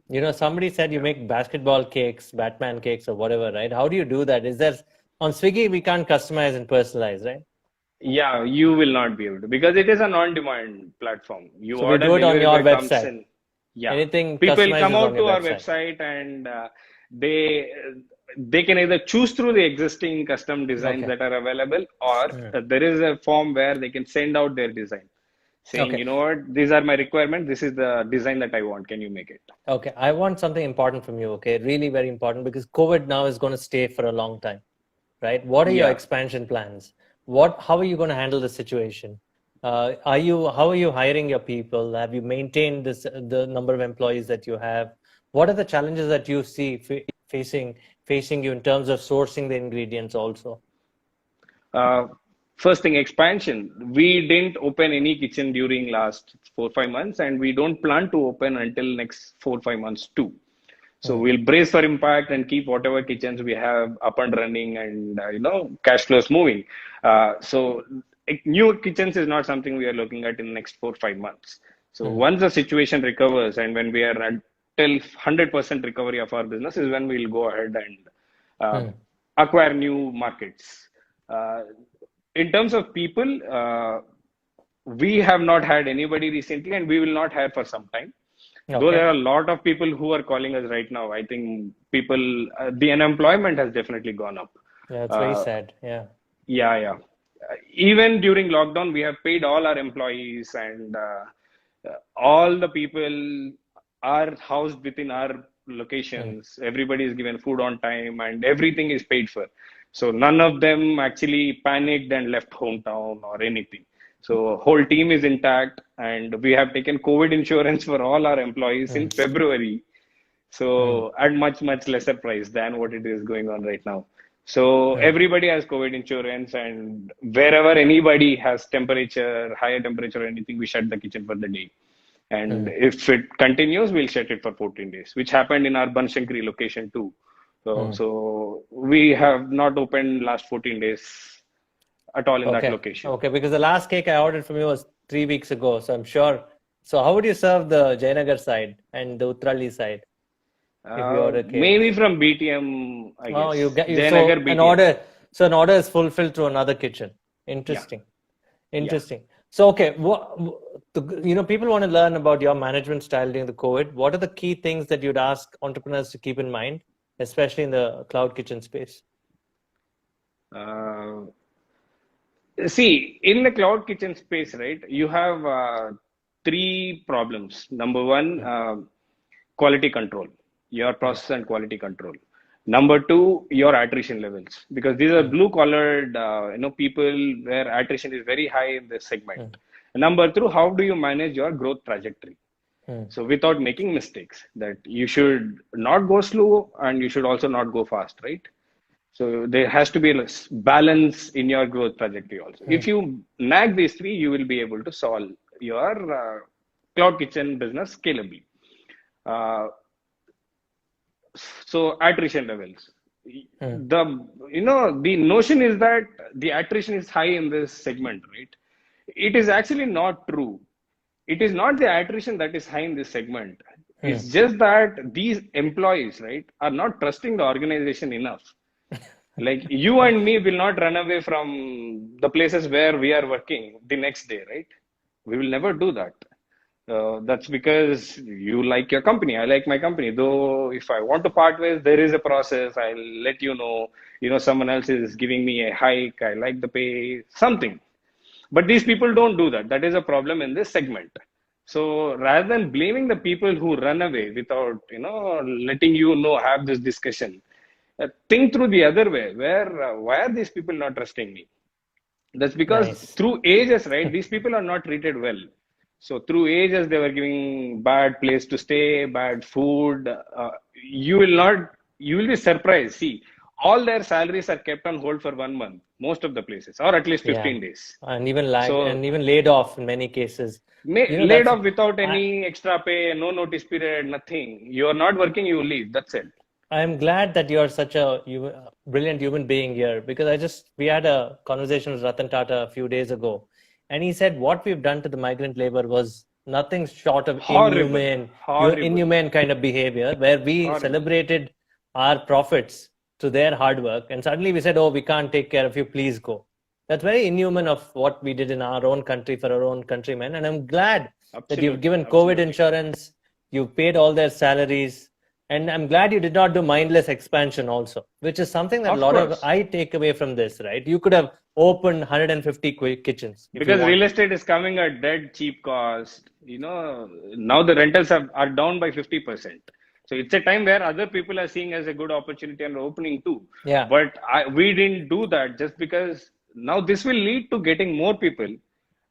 You know, somebody said you make basketball cakes, Batman cakes, or whatever, right? How do you do that? Is there on Swiggy we can't customize and personalize, right? Yeah, you will not be able to because it is an on-demand platform. You So we order, do it on delivery your boy comes website. in. Yeah, Anything people customized come is on out your to our website. website and they they can either choose through the existing custom designs Okay. that are available, or there is a form where they can send out their design, saying, Okay. you know what, these are my requirements. This is the design that I want. Can you make it? Okay. I want something important from you. Okay. Really very important because COVID now is going to stay for a long time, right? What are your Yeah. expansion plans? How are you going to handle the situation? How are you hiring your people? Have you maintained the number of employees that you have? What are the challenges that you see facing you in terms of sourcing the ingredients also? Uh, First thing, expansion. We didn't open any kitchen during last 4 5 months, and we don't plan to open until next 4 5 months too. So we'll brace for impact and keep whatever kitchens we have up and running, and cash flows moving. So new kitchens is not something we are looking at in the next 4 5 months. So once the situation recovers and when we are until 100% recovery of our business is when we'll go ahead and uh, acquire new markets. Uh, in terms of people, we have not had anybody recently, and we will not have for some time. Though there Okay. are a lot of people who are calling us right now, I think the unemployment has definitely gone up. Yeah, it's very Uh, sad. Yeah. yeah, yeah. Even during lockdown, we have paid all our employees, and all the people are housed within our locations. Everybody is given food on time, and everything is paid for. So none of them actually panicked and left hometown or anything. So whole team is intact, and we have taken COVID insurance for all our employees in February. So at much lesser price than what it is going on right now. So everybody has COVID insurance, and wherever anybody has temperature, higher temperature or anything, we shut the kitchen for the day. And if it continues, we'll shut it for 14 days, which happened in our Banshankari location too. So we have not opened last 14 days at all in that Okay. location. Okay. Because the last cake I ordered from you was 3 weeks ago. So I'm sure. So how would you serve the Jayanagar side and the Utrali side if you order cakes? Maybe from BTM, I Oh, you guess. get you so Jayanagar an BTM. order. So an order is fulfilled through another kitchen. Yeah, Interesting. yeah. Interesting. So okay, people want to learn about your management style during the COVID. What are the key things that you'd ask entrepreneurs to keep in mind, especially in the cloud kitchen space? Uh, See, in the cloud kitchen space, right, you have three problems. Number one, quality control, your process and quality control. Number two, your attrition levels, because these are blue collared, people where attrition is very high in this segment. Number three, how do you manage your growth trajectory? So without making mistakes, that you should not go slow and you should also not go fast, right? So there has to be a balance in your growth trajectory also. If you nag these three, you will be able to solve your cloud kitchen business scalably. Uh, so attrition levels. The notion is that the attrition is high in this segment, right? It is actually not true. It is not the attrition that is high in this segment. It's just that these employees, right, are not trusting the organization enough. Like you and me will not run away from the places where we are working the next day, right? We will never do that. That's because you like your company. I like my company. Though if I want to part ways, there is a process. I'll let you know. Someone else is giving me a hike. I like the pay, something. But these people don't do that. That is a problem in this segment. So rather than blaming the people who run away without, letting have this discussion, think through the other way. Why are these people not trusting me? That's because Nice. through ages, right? These people are not treated well. So through ages, they were giving bad place to stay, bad food. You will not, you will be surprised. See, all their salaries are kept on hold for 1 month, most of the places, or at least Yeah. 15 days. And So even laid off in many cases. laid That's off without I any extra pay, no notice period, nothing. You are not working, you leave. That's it. I'm glad that you're such a brilliant human being here, because we had a conversation with Ratan Tata a few days ago, and he said what we've done to the migrant labor was nothing short of Horrible, horrible, inhumane kind of behavior, where we horrible. celebrated our profits to their hard work, and suddenly we said, "Oh, we can't take care of you. Please go." That's very inhuman of what we did in our own country for our own countrymen, and I'm glad that you've Absolutely, given COVID absolutely. insurance, you've paid all their salaries, and I'm glad you did not do mindless expansion also, which is something that a Of lot of course. I take away from this, right? You could have opened 150 kitchens if you Because real wanted. estate is coming at dead cheap cost. Now the rentals are down by 50%. So it's a time where other people are seeing as a good opportunity and opening too. Yeah, But we didn't do that just because now this will lead to getting more people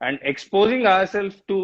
and exposing ourselves to,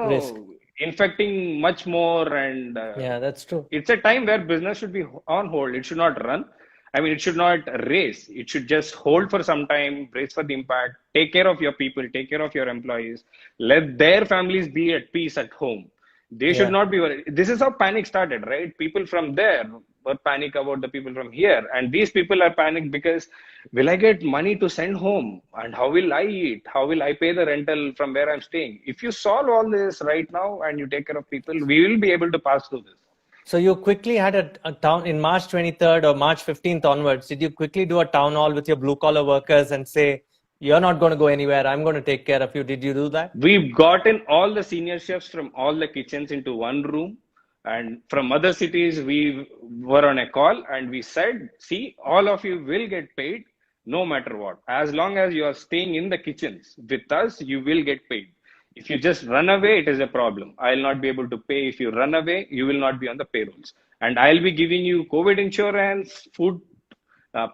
risk. infecting much more. And Yeah, that's true. it's a time where business should be on hold. It should not run. I mean, it should not race. It should just hold for some time, brace for the impact, take care of your people, take care of your employees, let their families be at peace at home. They should Yeah. not be worried. This is how panic started, right? People from there were panic about the people from here. And these people are panicked because will I get money to send home? And how will I eat? How will I pay the rental from where I'm staying? If you solve all this right now and you take care of people, we will be able to pass through this. So you quickly had a town in March 23rd or March 15th onwards. Did you quickly do a town hall with your blue collar workers and say, "You're not going to go anywhere. I'm going to take care of you"? Did you do that? We've gotten all the senior chefs from all the kitchens into one room. And from other cities, we were on a call and we said, see, all of you will get paid no matter what. As long as you are staying in the kitchens with us, you will get paid. If you just run away, it is a problem. I'll not be able to pay. If you run away, you will not be on the payrolls. And I'll be giving you COVID insurance, food,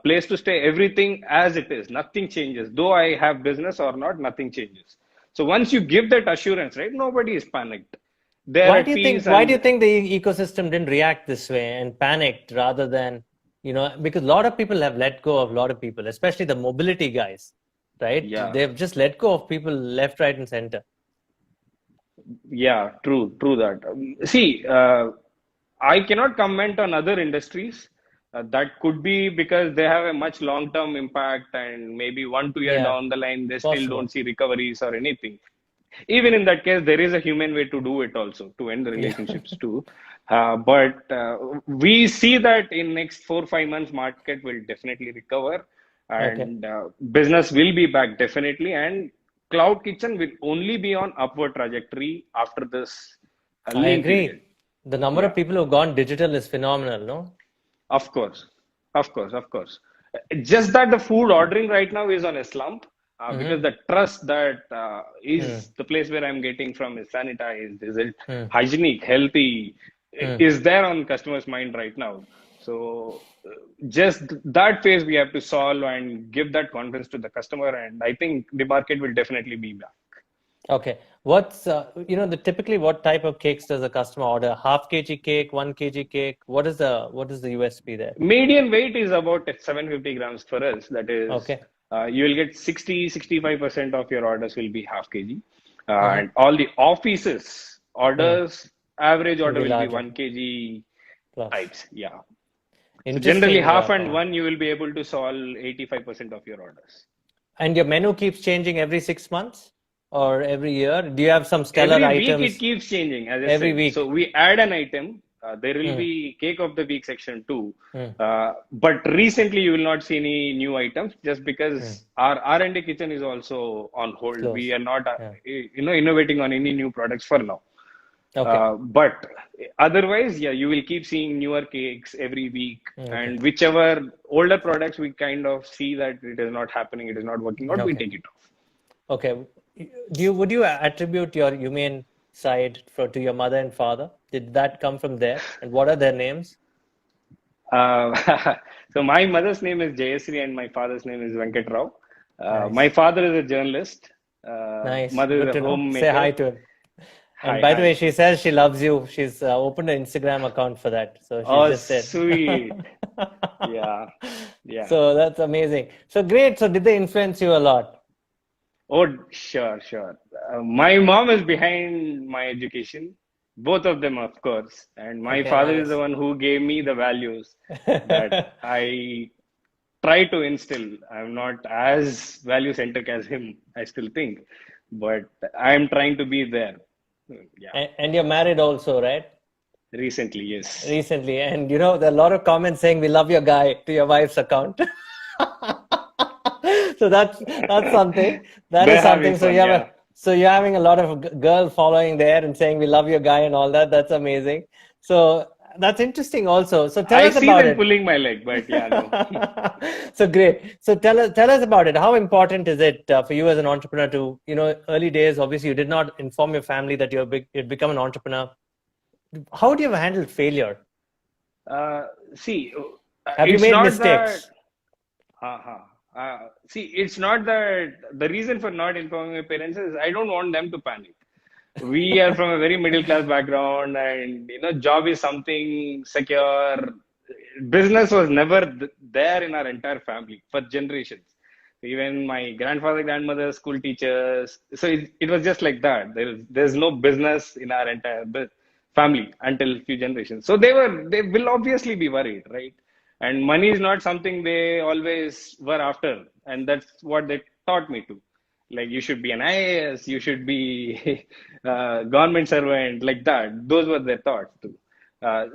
place to stay, everything as it is. Nothing changes. Though I have business or not, nothing changes. So once you give that assurance, right, nobody is panicked. They're Why at do you think peace why do you and think the ecosystem didn't react this way and panicked rather than, because a lot of people have let go of a lot of people, especially the mobility guys, right? yeah, They've just let go of people left, right, and center. yeah, true that. See, I cannot comment on other industries. That could be because they have a much long-term impact, and maybe 1 2 year Yeah, down the line, they still possible. don't see recoveries or anything. Even in that case, there is a human way to do it also to end the Yeah. relationships too. But we see that in next 4 5 months, market will definitely recover, Okay. and business will be back definitely. And cloud kitchen will only be on upward trajectory after this I lean period. agree. The number Yeah. of people who've gone digital is phenomenal, no? Of course, of course. Just that the food ordering right now is on a slump because Mm-hmm. the trust that Mm, is the place where I'm getting from is sanitized, is it mm, hygienic, healthy, mm. is there on customers' mind right now. So just that phase we have to solve and give that confidence to the customer, and I think the market will definitely be back. Okay. What's typically what type of cakes does a customer order? Half kg cake, 1 kg cake? What is the USP there? Median weight is about 750 grams for us. That is, Okay. you will get 65% of your orders will be half kg. Mm-hmm. And all the offices Mm. orders, average Will order be will be larger 1 kg plus. types. Yeah. So generally, Interesting, half and Pawan. one, you will be able to solve 85% of your orders. And your menu keeps changing every 6 months or every year? Do you have some stellar Every week, it items keeps changing, as I every said. So week? we add an item, There will Mm, be cake of the week section too. mm, But recently you will not see any new items just mm. because our R&D kitchen is also on hold. We Close. are not, Yeah. innovating on any new products for now. Okay. But otherwise, yeah, you will keep seeing newer cakes every week. Okay. And whichever older products we kind of see that it is not happening, it is not working out, we Okay. take it off. Okay. Would you attribute your humane side to your mother and father? Did that come from there? And what are their names? Uh, so my mother's name is Jayasri and my father's name is Venkat Rao. My Nice. father is a journalist. Nice. Mother is Good a to know. Say hi homemaker. to him. And Hi, by the way, hi. she says she loves you. She's opened an Instagram account for that. So she's Oh, just said. sweet. Yeah, yeah. So that's amazing. So great. So did they influence you a lot? Oh, sure, sure. My mom is behind my education, both of them, of course. And my Okay, father is the nice. one who gave me the values that I try to instill. I'm not as value centric as him, I still think, but I'm trying to be there. Yeah, And you're married also, right? recently, yes. Recently. And there are a lot of comments saying we love your guy to your wife's account. So that's something. That is They're having something. So you fun, have yeah. so you're having a lot of girl following there and saying we love your guy and all that. That's amazing. So that's interesting also. So tell I us see about them it. pulling my leg, but yeah, no. So great. So tell us about it. How important is it for you as an entrepreneur to, early days, obviously you did not inform your family that you'd become an entrepreneur. How do you handle failure? Uh, See, Have you it's made not that. mistakes? Uh-huh. See, it's not that the reason for not informing my parents is I don't want them to panic. We are from a very middle class background, and job is something secure. Business was never there in our entire family for generations. Even my grandfather, grandmother, school teachers. So it was just like that. There's no business in our entire family until few generations. So they will obviously be worried, right? And money is not something they always were after, and that's what they taught me to. Like you should be an IAS, you should be a government servant, like that. Those were their thoughts too.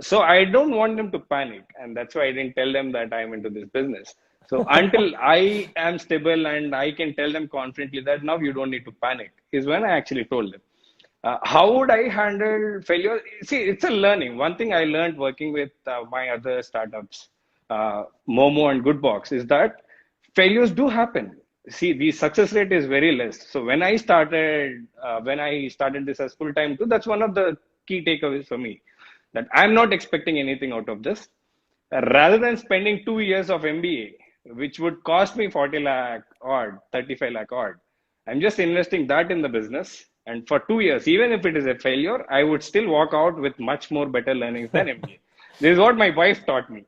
So I don't want them to panic, and that's why I didn't tell them that I'm into this business. So until I am stable and I can tell them confidently that now you don't need to panic, is when I actually told them. How would I handle failure? See, it's a learning. One thing I learned working with my other startups, Momo and Goodbox, is that failures do happen. See, the success rate is very less. So when I started this as full time too, that's one of the key takeaways for me, that I'm not expecting anything out of this. Rather than spending 2 years of MBA, which would cost me 40 lakh odd, 35 lakh odd, I'm just investing that in the business. And for 2 years, even if it is a failure, I would still walk out with much more better learnings than MBA. This is what my wife taught me.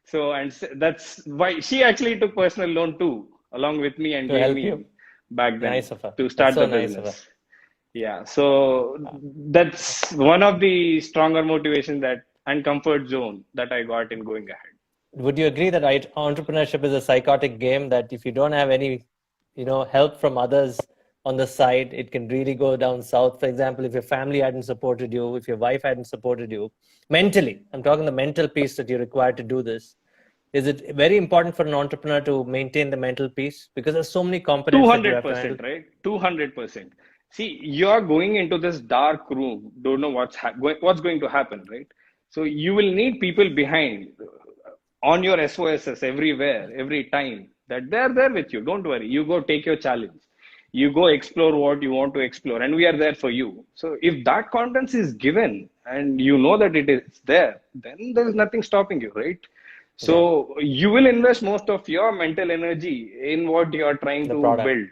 So, and that's why she actually took personal loan too, along with me, and To gave help you. me back then Nice of her. to That's start so the nice of her. business. Yeah. So that's one of the stronger motivations that and comfort zone that I got in going ahead. Would you agree that entrepreneurship is a psychotic game that if you don't have any, help from others on the side, it can really go down south? For example, if your family hadn't supported you, if your wife hadn't supported you mentally, I'm talking the mental piece that you require to do this. Is it very important for an entrepreneur to maintain the mental peace? Because there's so many components that you have to handle. 200%, right? 200%. See, you're going into this dark room, don't know what's going to happen, right? So you will need people behind on your SOSs everywhere, every time, that they're there with you. Don't worry. You go take your challenge. You go explore what you want to explore, and we are there for you. So if that confidence is given and you know that it is there, then there's nothing stopping you, right? Yeah, So you will invest most of your mental energy in what you are trying the to product. build.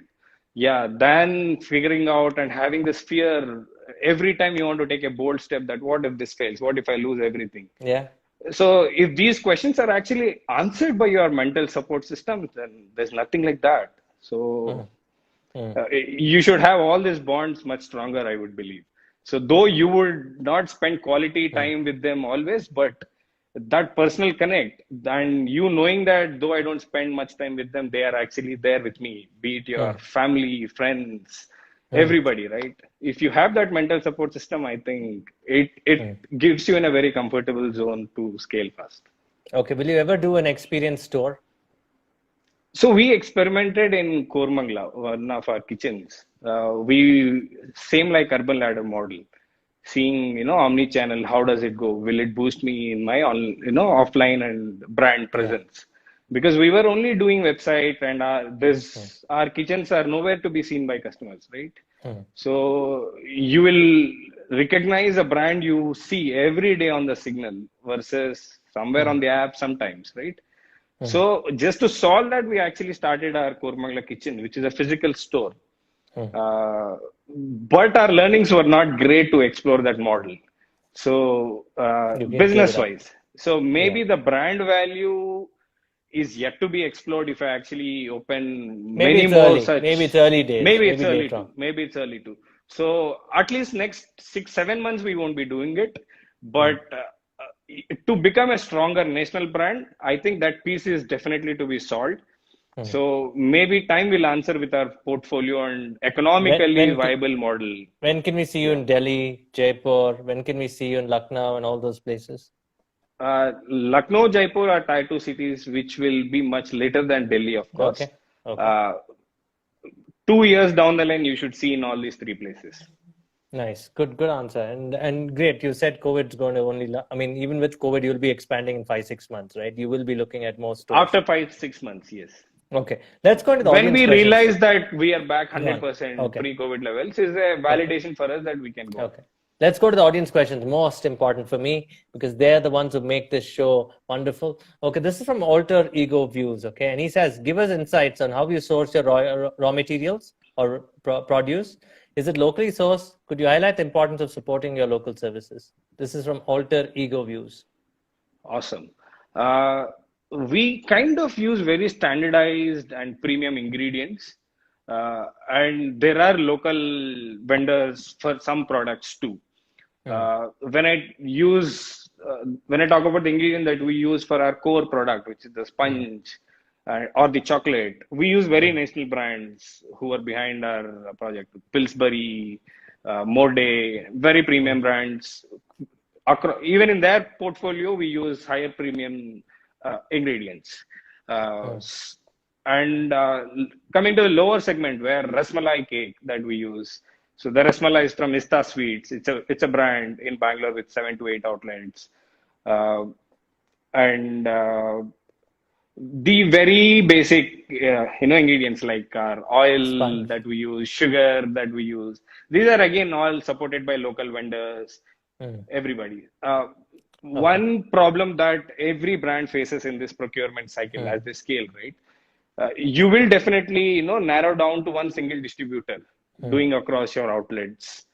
Yeah, than figuring out and having this fear every time you want to take a bold step, that what if this fails? What if I lose everything? Yeah. So if these questions are actually answered by your mental support system, then there's nothing like that. So Mhm. Mm. you should have all these bonds much stronger, I would believe. So though you would not spend quality Mm. time with them always, but that personal connect, and you knowing that though I don't spend much time with them, they are actually there with me, be it your Mm. family, friends, everybody, right? If you have that mental support system, I think it gives you in a very comfortable zone to scale fast. Okay. Will you ever do an experience store? So we experimented in Kormangla, one of our kitchens. We same like urban ladder model, seeing omni-channel. How does it go? Will it boost me in my offline and brand Yeah. presence? Because we were only doing website, and our kitchens are nowhere to be seen by customers, right? So you will recognize a brand you see every day on the signal versus somewhere on the app sometimes, right? So just to solve that, we actually started our Kormangla kitchen, which is a physical store. But our learnings were not great to explore that model. So You can give it business up. wise, so Yeah. maybe the brand value is yet to be explored if I actually open Maybe many it's more early. Maybe it's such. early days. Maybe it's Maybe early later on. too. Maybe it's early too. So at least next 6, 7 months we won't be doing it. But to become a stronger national brand, I think that piece is definitely to be solved. So maybe time will answer with our portfolio and When economically when viable model. when can we see you Yeah. in Delhi, Jaipur? When can we see you in Lucknow and all those places? Lucknow, Jaipur are tier 2 cities, which will be much later than Delhi, of course. Okay. Okay. Uh, 2 years down the line, you should see in all these three places. Nice. Good answer. And great. You said COVID's going to only I mean, even with COVID, you'll be expanding in 5-6 months, right? You will be looking at more stores. After 5, 6 months, yes. Okay. Let's go into the When audience we questions. realize that we are back Go on. 100% Okay. pre-COVID levels, is a Okay. validation for us that we can go on. Okay. Let's go to the audience questions. Most important for me because they're the ones who make this show wonderful. Okay, this is from Alter Ego Views. Okay, and he says, give us insights on how you source your raw materials or produce. Is it locally sourced? Could you highlight the importance of supporting your local services? This is from Alter Ego Views. Awesome. Uh, we kind of use very standardized and premium ingredients. And there are local vendors for some products too. When I talk about the ingredient that we use for our core product, which is the sponge or the chocolate, we use very national brands who are behind our project. Pillsbury, Mode, very premium brands. Even in their portfolio, we use higher premium ingredients. And coming to the lower segment, where rasmalai cake that we use. So the rasmalai is from Ista Sweets. It's a brand in Bangalore with 7 to 8 outlets. Uh, and the very basic ingredients like our oil Sponge. that we use, sugar that we use, these are again all supported by local vendors, everybody. One problem that every brand faces in this procurement cycle as they scale, right? You will definitely narrow down to one single distributor doing across your outlets,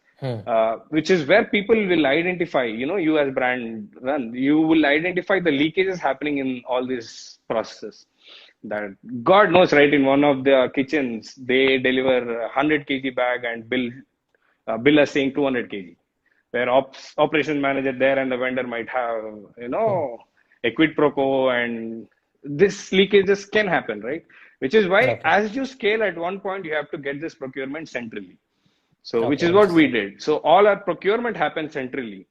which is where people will identify, you as brand run, you will identify the leakages happening in all these processes. That God knows, right? In one of the kitchens, they deliver 100 kg bag and bill us saying 200 kg, where operations manager there and the vendor might have, a quid pro quo, and this leakages can happen, right? Which is why, Okay. as you scale at one point, you have to get this procurement centrally. So, which Okay, is what we interesting. did. So, all our procurement happens centrally.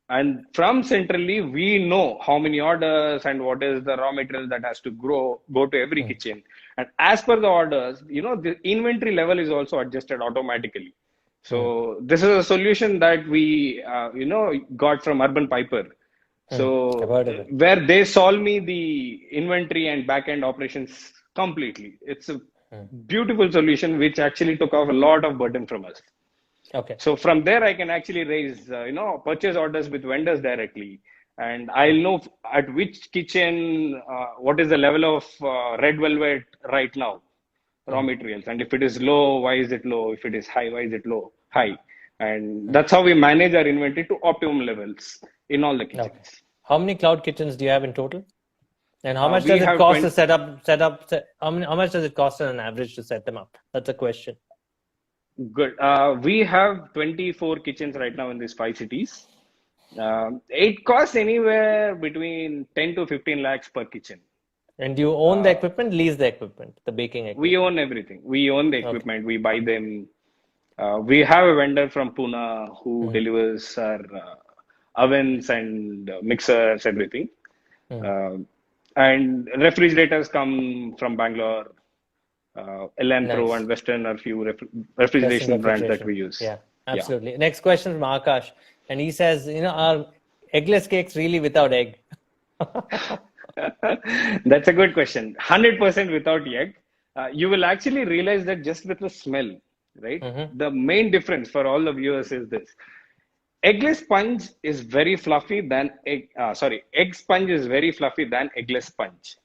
And from centrally, we know how many orders and what is the raw material that has to go to every kitchen. And as per the orders, the inventory level is also adjusted automatically. So this is a solution that we, got from Urban Piper. I've So heard of it. where they solve me the inventory and back-end operations completely. It's a beautiful solution which actually took off a lot of burden from us. Okay. So from there, I can actually raise, purchase orders with vendors directly, and I'll know at which kitchen, what is the level of red velvet right now, raw materials, and if it is low, why is it low? If it is high, why is it low? High, and that's how we manage our inventory to optimum levels in all the Okay. kitchens. How many cloud kitchens do you have in total? And how much We does it have cost 20. to how much does it cost on an average to set them up? That's a question. Good. We have 24 kitchens right now in these 5 cities. It costs anywhere between 10 to 15 lakhs per kitchen. And do you own the equipment, lease the equipment, the baking equipment? We own everything. We own the Okay. equipment. We buy them. We have a vendor from Pune who delivers our ovens and mixers, everything. Uh, and refrigerators come from Bangalore. Elanthro Nice. and Western are few Western refrigeration brands that refrigeration. we use. Yeah, Yeah. absolutely. Next question from Akash. And he says, are eggless cakes really without egg? That's a good question. 100% without egg. You will actually realize that just with the smell, right? Mm-hmm. The main difference for all the viewers is this. Eggless sponge is very fluffy than egg sponge is very fluffy than eggless sponge.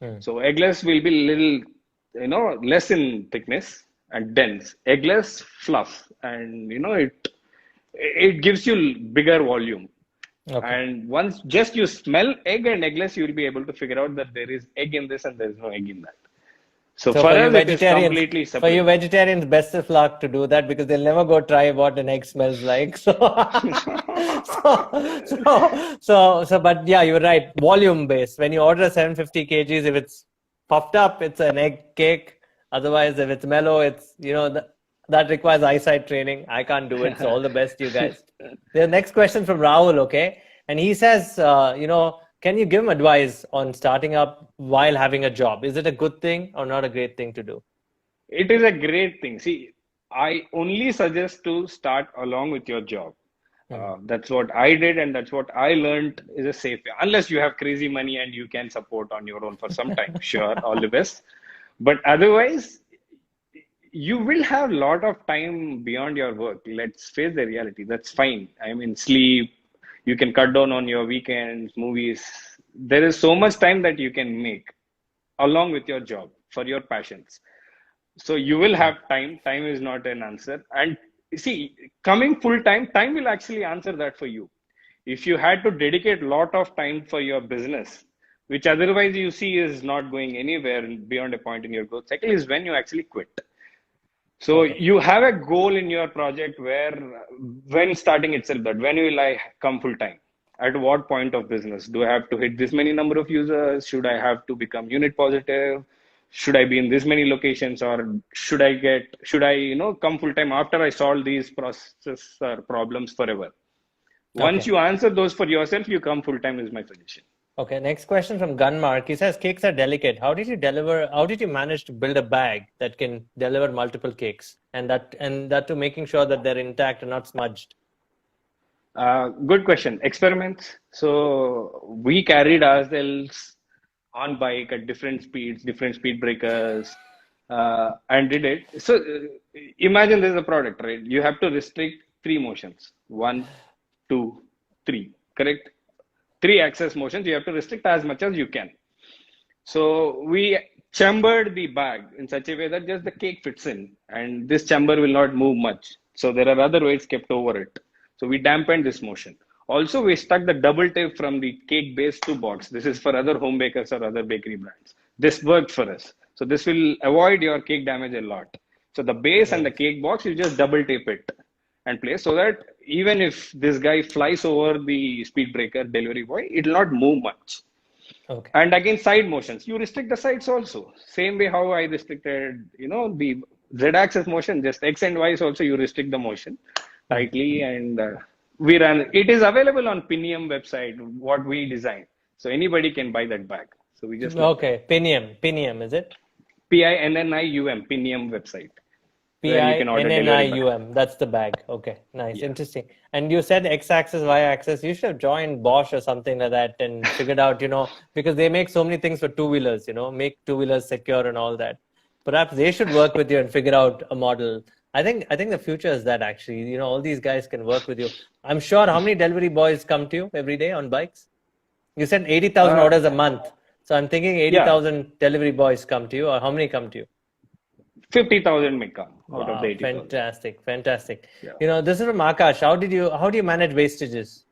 Hmm. So eggless will be little, less in thickness and dense. Eggless fluff, and it gives you bigger volume. Okay. And once just you smell egg and eggless, you will be able to figure out that there is egg in this and there is no egg in that. So So for us, it is completely for you separate. vegetarians, best of luck to do that because they'll never go try what an egg smells like. So, but yeah, you're right. Volume based. When you order 750 kgs, if it's puffed up, it's an egg cake. Otherwise, if it's mellow, it's that requires eyesight training. I can't do it. So all the best, you guys. The next question from Rahul, okay, and he says, can you give him advice on starting up while having a job? Is it a good thing or not a great thing to do? It is a great thing. See, I only suggest to start along with your job. That's what I did, and that's what I learned is a safe way. Unless you have crazy money and you can support on your own for some time, sure, all the best. But otherwise, you will have a lot of time beyond your work. Let's face the reality. That's fine. I mean, sleep, you can cut down on your weekends, movies. There is so much time that you can make along with your job for your passions. So you will have time. Time is not an answer. And see, coming full time, time will actually answer that for you. If you had to dedicate a lot of time for your business, which otherwise you see is not going anywhere beyond a point in your growth cycle, is when you actually quit. So Okay. you have a goal in your project where, when starting itself, that when will I come full time? At what point of business do I have to hit this many number of users? Should I have to become unit positive? Should I be in this many locations, or should I come full time after I solve these process or problems forever? Once Okay. you answer those for yourself, you come full time is my suggestion. Okay. Next question from Gunmark. He says cakes are delicate. How did you deliver? How did you manage to build a bag that can deliver multiple cakes and that to making sure that they're intact and not smudged? Good question. Experiments. So we carried ourselves on bike at different speed breakers, and did it. So imagine there's a product, right? You have to restrict three motions: one, two, three. Correct? Three axis motions. You have to restrict as much as you can. So we chambered the bag in such a way that just the cake fits in, and this chamber will not move much. So there are other weights kept over it. So we dampened this motion. Also, we stuck the double tape from the cake base to box. This is for other home bakers or other bakery brands. This worked for us. So this will avoid your cake damage a lot. So the base and the Nice. cake box, you just double tape it and place so that even if this guy flies over the speed breaker delivery boy, it will not move much. Okay. And again, side motions, you restrict the sides also. Same way how I restricted, the z-axis motion, just x and y is also you restrict the motion Hmm. tightly, and we run. It is available on Pinium website, what we designed. So anybody can buy that bag. So we just left it. Okay. Pinium, is it? Pinium, Pinium website, where you can order delivery bag. Pinium. That's the bag. Okay, nice, Yeah. interesting. And you said x-axis, y-axis. You should have joined Bosch or something like that and figured out, because they make so many things for two-wheelers, make two-wheelers secure and all that. Perhaps they should work with you and figure out a model. I think the future is that actually, all these guys can work with you. I'm sure how many delivery boys come to you every day on bikes? You said 80,000 Uh, orders a month. So I'm thinking yeah, 80,000 delivery boys come to you, or how many come to you? 50,000 may come out of the Wow, 80,000. fantastic, fantastic. Yeah. This is from Akash. How do you manage wastages?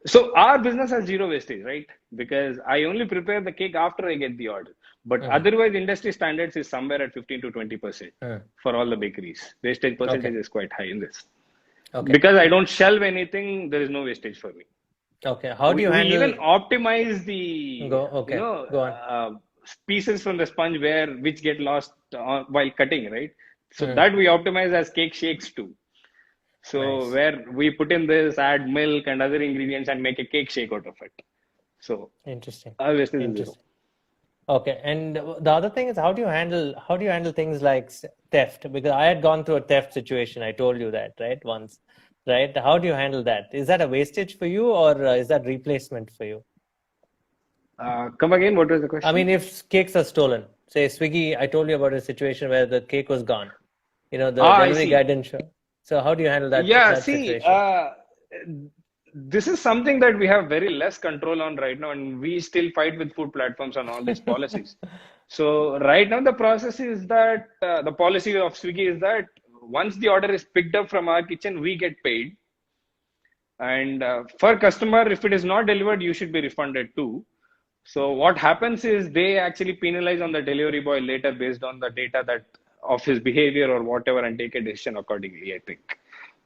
So our business has zero wastage, right? Because I only prepare the cake after I get the order. But Hmm. otherwise, industry standards is somewhere at 15 to 20% Hmm. for all the bakeries. Wastage Okay, percentage is quite high in this. okay, Because I don't shelve anything, there is no wastage for me. okay. How do you We even handle? optimize the, Okay, go on. pieces from the sponge which get lost while cutting, right? So that we optimize as cake shakes too. So Nice. where we put in this, add milk and other ingredients and make a cake shake out of it. So Interesting. our wastage is zero. Interesting. Okay, and the other thing is how do you handle things like theft? Because I had gone through a theft situation. I told you that, right? Once, right? How do you handle that? Is that a wastage for you, or is that replacement for you? Come again, what was the I question? mean, if cakes are stolen, say Swiggy, I told you about a situation where the cake was gone. The Ah, I delivery guy see. didn't show. So how do you handle that Yeah, that see, situation? this is something that we have very less control on right now, and we still fight with food platforms on all these policies. So right now, the process is that the policy of Swiggy is that once the order is picked up from our kitchen, we get paid. And for customer, if it is not delivered, you should be refunded too. So what happens is they actually penalize on the delivery boy later based on the data that of his behavior or whatever and take a decision accordingly, I think.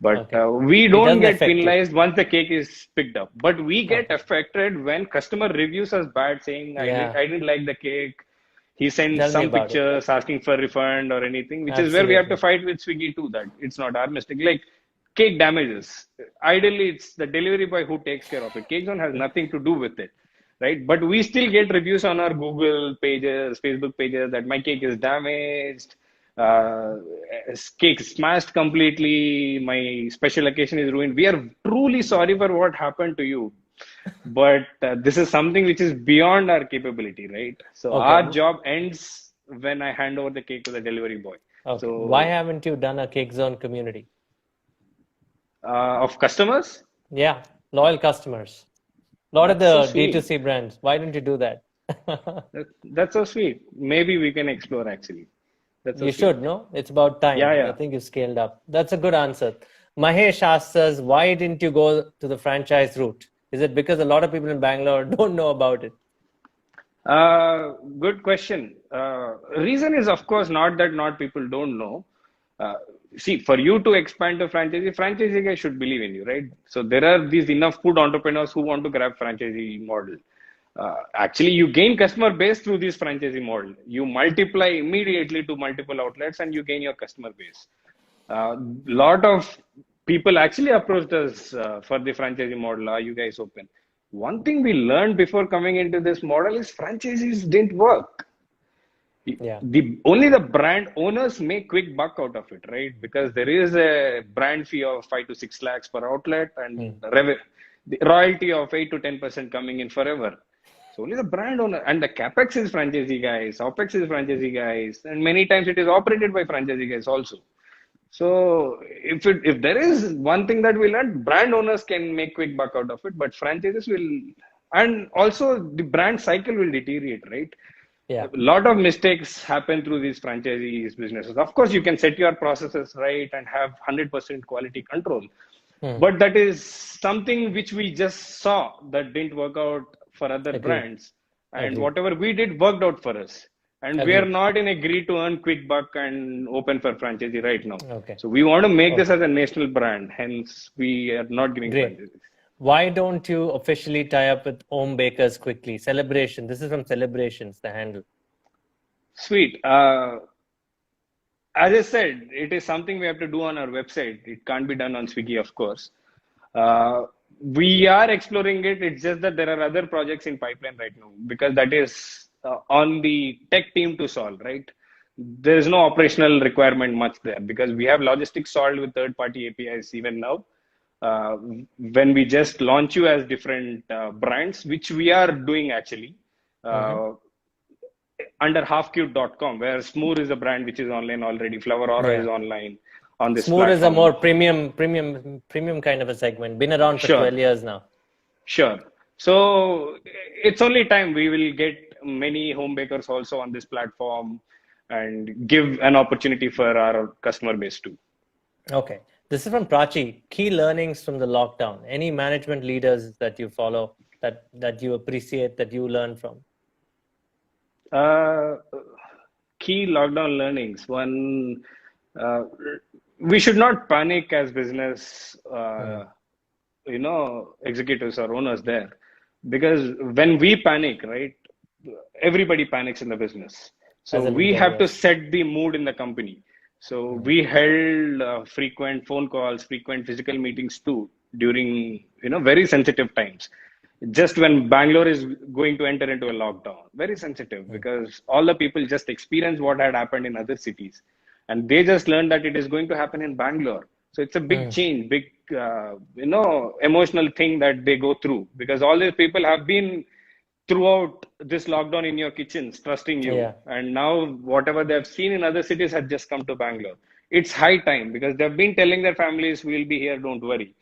But Okay, we it don't doesn't get affect you. penalized once the cake is picked up. But we get Okay, affected when customer reviews us bad, saying yeah, I didn't like the cake. He sends tell me some about it. pictures asking for refund or anything, which is where we have to Absolutely. fight with Swiggy too. That it's not our mistake. Like cake damages. Ideally, it's the delivery boy who takes care of it. Cake Zone has nothing to do with it, right? But we still get reviews on our Google pages, Facebook pages that my cake is damaged, uh, cake smashed completely, my special occasion is ruined. We are truly sorry for what happened to you, but this is something which is beyond our capability, right? So Okay, our job ends when I hand over the cake to the delivery boy. okay. Why So haven't you done a Cake Zone community? of customers, Yeah, loyal customers. A lot of that's so the sweet. D2C brands. Why don't you do that? That's so sweet. Maybe we can explore actually. That's so You sweet. should, no? It's about Yeah, time. I yeah. think you scaled up. That's a good answer. Mahesh asks us, why didn't you go to the franchise route? Is it because a lot of people in Bangalore don't know about it? Good question. Reason is, of course, not that not people don't know. Uh, See, for you to expand the franchisee guys should believe in you, right? So there are these enough food entrepreneurs who want to grab franchisee model. Actually, you gain customer base through this franchisee model. You multiply immediately to multiple outlets and you gain your customer base. Lot of people actually approached us for the franchisee model. Are you guys open? One thing we learned before coming into this model is franchisees didn't work. Yeah. The only the brand owners make quick buck out of it, right? Because there is a brand fee of 5 to 6 lakhs per outlet and Hmm. the royalty of 8 to 10% coming in forever. So only the brand owner and the capex is franchisee guys, opex is franchisee guys, and many times it is operated by franchisee guys also. So if there is one thing that we learned, brand owners can make quick buck out of it, but franchises will, and also the brand cycle will deteriorate, right? A Yeah. lot of mistakes happen through these franchisees businesses. Of course, you can set your processes right and have 100% quality control, Hmm. but that is something which we just saw that didn't work out for other Agreed. brands. And Agreed. whatever we did worked out for us. And we are Agreed. not in a greed to earn quick buck and open for franchisee right now. Okay. So we want to make this Okay. as a national brand. Hence, we are not giving Great. franchises. Why don't you officially tie up with home bakers quickly? Celebration. This is from Celebrations, the handle. Sweet. As I said, it is something we have to do on our website. It can't be done on Swiggy, of course. Uh, we are exploring it. It's just that there are other projects in pipeline right now because that is on the tech team to solve, right? There is no operational requirement much there because we have logistics solved with third-party APIs even now. Uh, when we just launch you as different brands, which we are doing actually. Hmm. Uh, Under halfcute.com, where Smoor is a brand which is online already. Flower Aura is Yeah. online on this Smoor is a more platform. premium kind of a segment. Been around for Sure, 12 years now. sure. So it's only time we will get many home bakers also on this platform and give an opportunity for our customer base too. Okay. This is from Prachi. Key learnings from the lockdown. Any management leaders that you follow that you appreciate that you learn from? Uh, Key lockdown learnings. One, uh, we should not panic as business, Hmm. executives or owners there, because when we panic, right, everybody panics in the business. So As an we leader, have to yes. set the mood in the company. So we held frequent phone calls, frequent physical meetings too during very sensitive times. Just when Bangalore is going to enter into a lockdown, very sensitive because all the people just experienced what had happened in other cities, and they just learned that it is going to happen in Bangalore. So it's a big change, big emotional thing that they go through because all these people have been throughout this lockdown in your kitchens, trusting you. Yeah. And now, whatever they've seen in other cities has just come to Bangalore. It's high time because they've been telling their families, we'll be here, don't worry.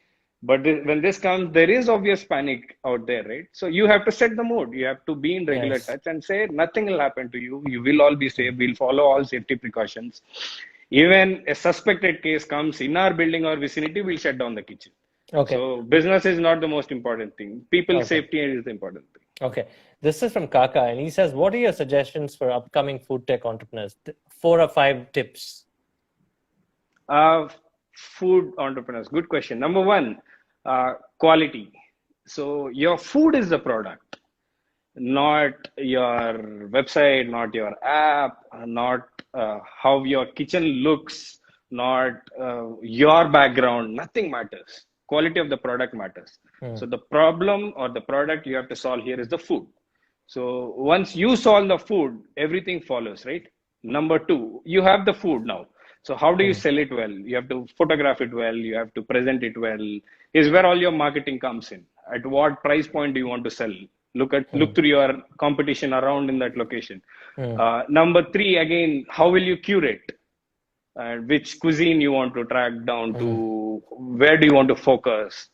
But when this comes, there is obvious panic out there, right? So you have to set the mood. You have to be in regular Yes. touch and say, nothing will happen to you. You will all be safe. We'll follow all safety precautions. Even a suspected case comes in our building or vicinity, we'll shut down the kitchen. Okay. So business is not the most important thing. People's Okay. safety is the important thing. Okay. This is from Kaka, and he says, what are your suggestions for upcoming food tech entrepreneurs? 4 or 5 tips. Food entrepreneurs, good question. Number one, quality. So your food is the product, not your website, not your app, not how your kitchen looks, not your background. Nothing matters. Quality of the product matters. So the problem or the product you have to solve here is the food. So once you solve the food, everything follows, right? Number two, you have the food now. So how do you sell it well? You have to photograph it well. You have to present it well. Is where all your marketing comes in. At what price point do you want to sell? Look through your competition around in that location. Number three, again, how will you curate? Which cuisine you want to track down to? Where do you want to focus?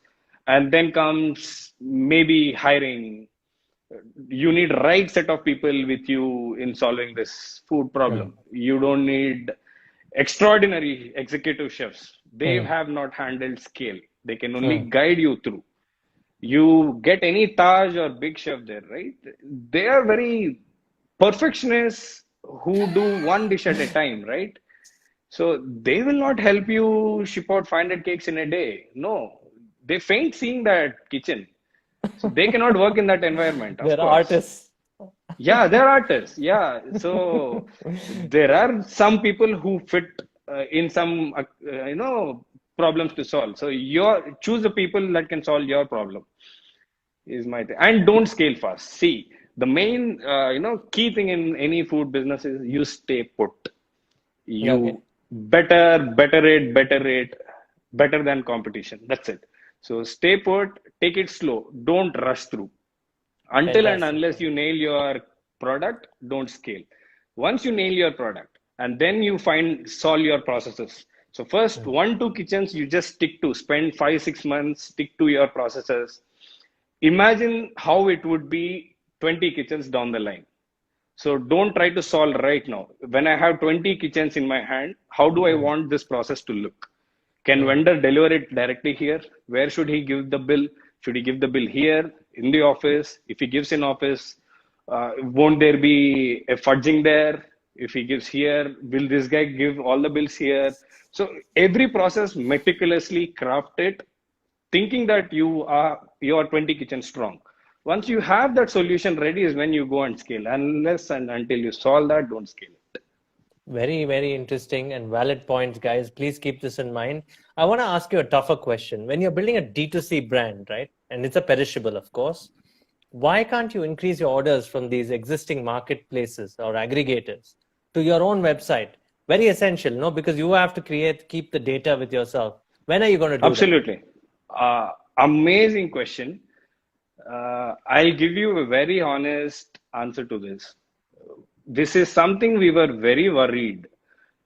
And then comes maybe hiring. You need right set of people with you in solving this food problem. You don't need extraordinary executive chefs. They have not handled scale. They can only guide you through. You get any Taj or big chef there, right? They are very perfectionists who do one dish at a time, right? So they will not help you ship out 500 cakes in a day. No, they faint seeing that kitchen. So they cannot work in that environment, of They're course. artists. Yeah, they're artists. Yeah. So there are some people who fit in some, problems to solve. So choose the people that can solve your problem is my thing. And don't scale fast. See, the main, key thing in any food business is you stay put. Okay. You better rate, better than competition. That's it. So stay put, take it slow. Don't rush through. Until and Fantastic. unless you nail your product, don't scale. Once you nail your product, and then you solve your processes. So first 1-2 kitchens you just stick to, spend 5-6 months, stick to your processes. Imagine how it would be 20 kitchens down the line. So don't try to solve right now. When I have 20 kitchens in my hand, how do I want this process to look? Can vendor deliver it directly here? Where should he give the bill? Should he give the bill here in the office? If he gives in office, won't there be a fudging there? If he gives here, will this guy give all the bills here? So every process meticulously crafted, thinking that you are 20 kitchen strong. Once you have that solution ready is when you go and scale. Unless and until you solve that, don't scale it. Very, very interesting and valid points, guys. Please keep this in mind. I want to ask you a tougher question. When you're building a D2C brand, right, and it's a perishable, of course, why can't you increase your orders from these existing marketplaces or aggregators to your own website? Very essential, no? Because you have to keep the data with yourself. When are you going to do Absolutely. Amazing question. I'll give you a very honest answer to this. This is something we were very worried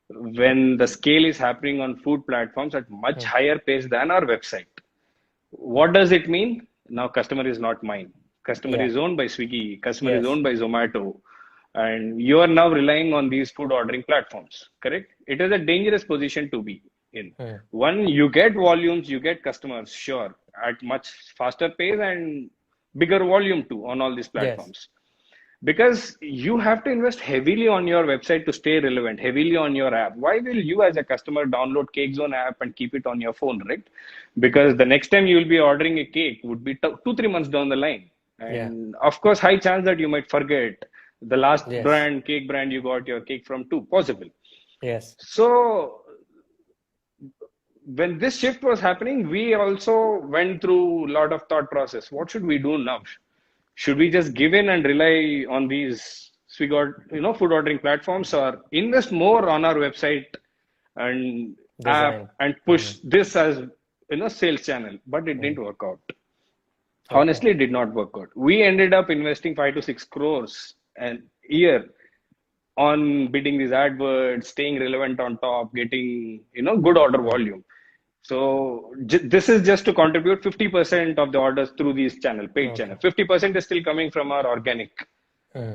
when the scale is happening on food platforms at much higher pace than our website. What does it mean? Now, customer is not mine. Customer Yeah. is owned by Swiggy. Customer is Yes. owned by Zomato. And you are now relying on these food ordering platforms, correct? It is a dangerous position to be in. One, you get volumes, you get customers, sure, at much faster pace and bigger volume too on all these Yes. platforms. Because you have to invest heavily on your website to stay relevant, heavily on your app. Why will you as a customer download Cakezone app and keep it on your phone, right? Because the next time you will be ordering a cake would be 2-3 months down the line. And of course, high chance that you might forget the last Yes. cake brand you got your cake from too, possible. Yes. So when this shift was happening, we also went through a lot of thought process. What should we do now? Should we just give in and rely on these food ordering platforms, or invest more on our website and app Design. and Hmm. push this as sales channel? But it Hmm. didn't work out. Okay. Honestly, it did not work out. We ended up investing 5 to 6 crores an year on bidding these adverts, staying relevant on top, getting good order Hmm. volume. So this is just to contribute 50% of the orders through these channel, paid channel. Okay. 50% is still coming from our organic, Hmm.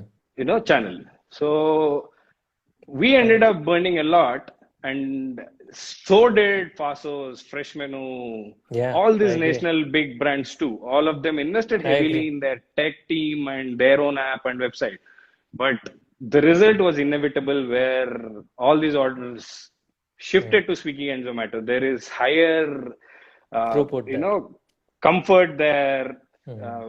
channel. So we ended And up burning a lot, and so did Fasos, Fresh Menu, yeah, all I these agree. national big brands too. All of them invested I heavily agree. in their tech team and their own app and website. But the result was inevitable, where all these orders Hmm. shifted to Swiggy and Zomato. There is higher, uh, Throughput you there. know, comfort there. Hmm. Uh,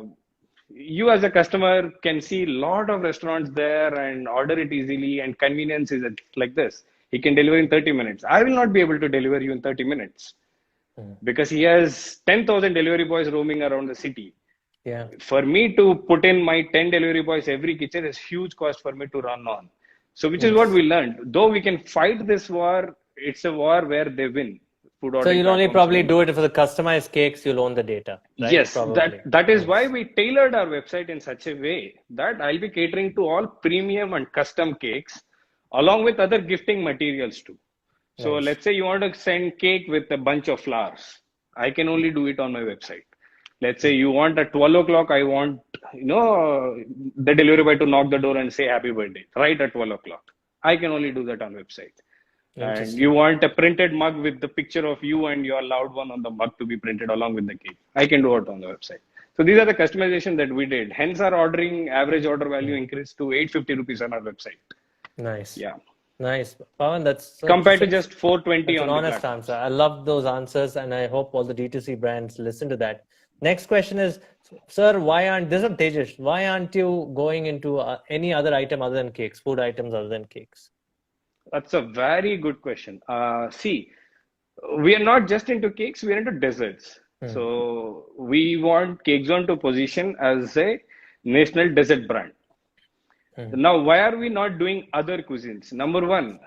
you as a customer can see a lot of restaurants there and order it easily, and convenience is like this. He can deliver in 30 minutes. I will not be able to deliver you in 30 minutes Hmm. because he has 10,000 delivery boys roaming around the city. Yeah. For me to put in my 10 delivery boys every kitchen is huge cost for me to run on. So which is what Yes. we learned. Though we can fight this war, it's a war where they win. Food So ordering you'll only platforms probably win. do it for the customized cakes. You'll own the data, right? Yes, that Probably. that is why Yes. we tailored our website in such a way that I'll be catering to all premium and custom cakes along with other gifting materials too. So Nice. let's say you want to send cake with a bunch of flowers. I can only do it on my website. Let's say Hmm. you want at 12 o'clock, I want, the delivery boy to knock the door and say happy birthday right at 12 o'clock. I can only do that on website. And you Interesting. want a printed mug with the picture of you and your loved one on the mug to be printed along with the cake. I can do it on the website. So these are the customization that we did. Hence our ordering average order value Hmm. increased to 850 rupees on our website. Nice. Yeah. Nice. Pawan, that's Compared to just 420 that's an on the honest answer. platforms. I love those answers, and I hope all the D2C brands listen to that. Next question is, sir, why aren't this is Tejas? Why aren't you going into any other item other than cakes, food items other than cakes? That's a very good question. See, we are not just into cakes, we are into desserts. Hmm. So we want Cakezone to position as a national dessert brand. Hmm. Now, why are we not doing other cuisines? Number one,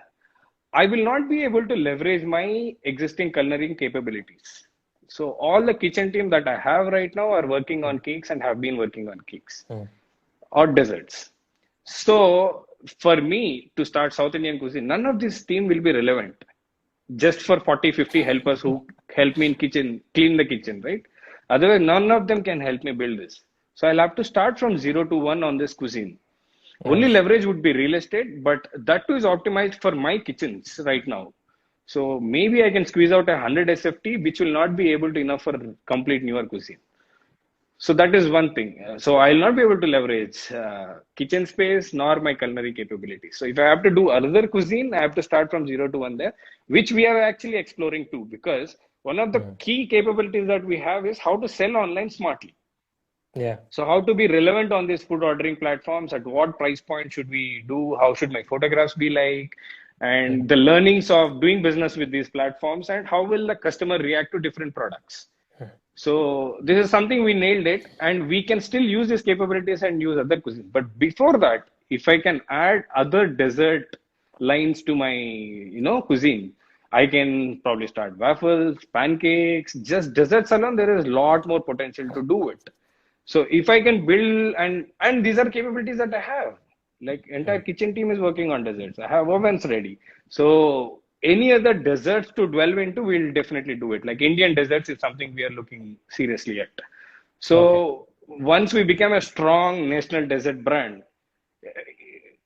I will not be able to leverage my existing culinary capabilities. So all the kitchen team that I have right now are working Hmm. on cakes and have been working on cakes Hmm. or desserts. So for me to start South Indian cuisine, none of this team will be relevant. Just for 40, 50 helpers who help me in kitchen, clean the kitchen, right? Otherwise, none of them can help me build this. So I'll have to start from 0 to 1 on this cuisine. Only Nice. leverage would be real estate, but that too is optimized for my kitchens right now. So maybe I can squeeze out 100 SFT, which will not be able to enough for complete newer cuisine. So that is one thing. So I'll not be able to leverage kitchen space nor my culinary capabilities. So if I have to do another cuisine, I have to start from 0 to 1 there, which we are actually exploring too, because one of the Hmm. key capabilities that we have is how to sell online smartly. Yeah. So how to be relevant on these food ordering platforms? At what price point should we do? How should my photographs be like? Hmm. And the learnings of doing business with these platforms, and how will the customer react to different products? So this is something we nailed it, and we can still use these capabilities and use other cuisine. But before that, if I can add other dessert lines to my, cuisine, I can probably start waffles, pancakes, just desserts alone. There is a lot more potential to do it. So if I can build, and these are capabilities that I have. Like entire Hmm. kitchen team is working on desserts. I have ovens ready. So any other desserts to delve into, we'll definitely do it. Like Indian desserts is something we are looking seriously at. Okay. So once we become a strong national dessert brand,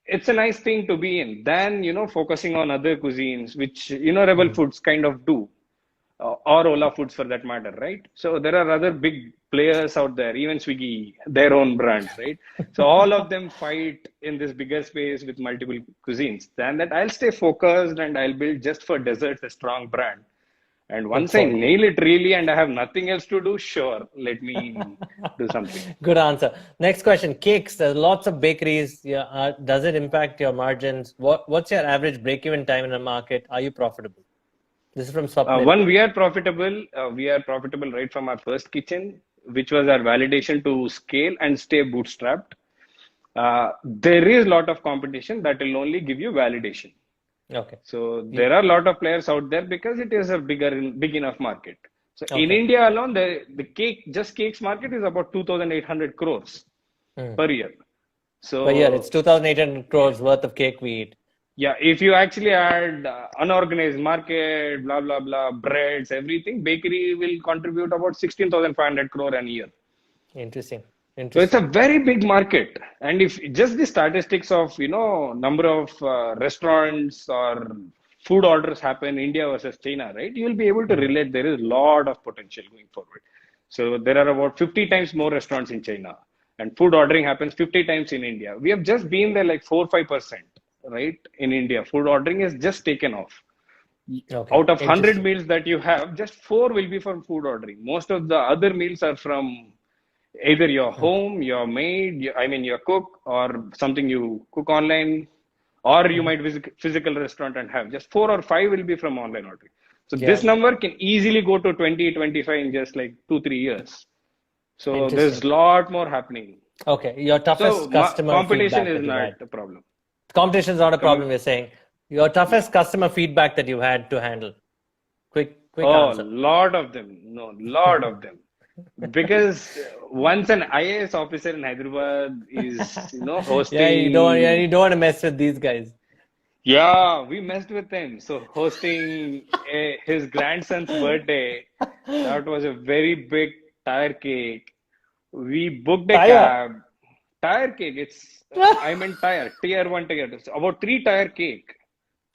it's a nice thing to be in. Than focusing on other cuisines, which Rebel Hmm. Foods kind of do, or Ola Foods for that matter, right? So there are other big players out there, even Swiggy, their own brands, right? So all of them fight in this bigger space with multiple cuisines. Than that, I'll stay focused and I'll build just for desserts a strong brand. And once I Exactly. nail it really and I have nothing else to do, sure, let me do something. Good answer. Next question. Cakes. There's lots of bakeries. Yeah. Does it impact your margins? What's your average break-even time in the market? Are you profitable? This is from Swapnil. One, we are profitable. We are profitable right from our first kitchen, which was our validation to scale and stay bootstrapped. There is a lot of competition that will only give you validation. Okay. So You, there are a lot of players out there because it is a big enough market. So in okay. India alone, the cakes market is about 2,800 crores Hmm. per year. Per year, it's So 2,800 crores worth of cake we eat. yeah, if you actually add unorganized market, blah blah blah, breads, everything, bakery will contribute about 16,500 crore a year. Interesting. So it's a Interesting. very big market. And if just the statistics of, number of restaurants or food orders happen India versus China, right? You will be able to Hmm. relate there is a lot of potential going forward. So there are about 50 times more restaurants in China and food ordering happens 50 times in India. We have just been there like 4 5%, right? In India, food ordering has just taken off. Okay. Out of 100 Interesting. meals that you have, just four will be from food ordering. Most of the other meals are from either your Okay. home, your maid, I mean your cook, or something you cook online, or you Mhm. might visit physical restaurant and have. Just four or five will be from online ordering. So this Yeah. number can easily go to 20, 25 in just like 2 3 years. So there's Interesting. a lot more happening. Okay. Your So toughest customer competition feedback is that you've not had. a problem. Competition is not a Come, problem, you're saying. Your toughest yeah. customer feedback that you've had to handle. Quick Oh, answer. lot of them. No, lot of them. Because once an IAS officer in Hyderabad is, Yeah, hosting. you don't want to mess with these guys. Yeah, we messed with him. So hosting his grandson's birthday, that was a very big tire cake. We booked a Tire. cab. Tire cake. I meant tire, tier one tier. It's about three tire cake.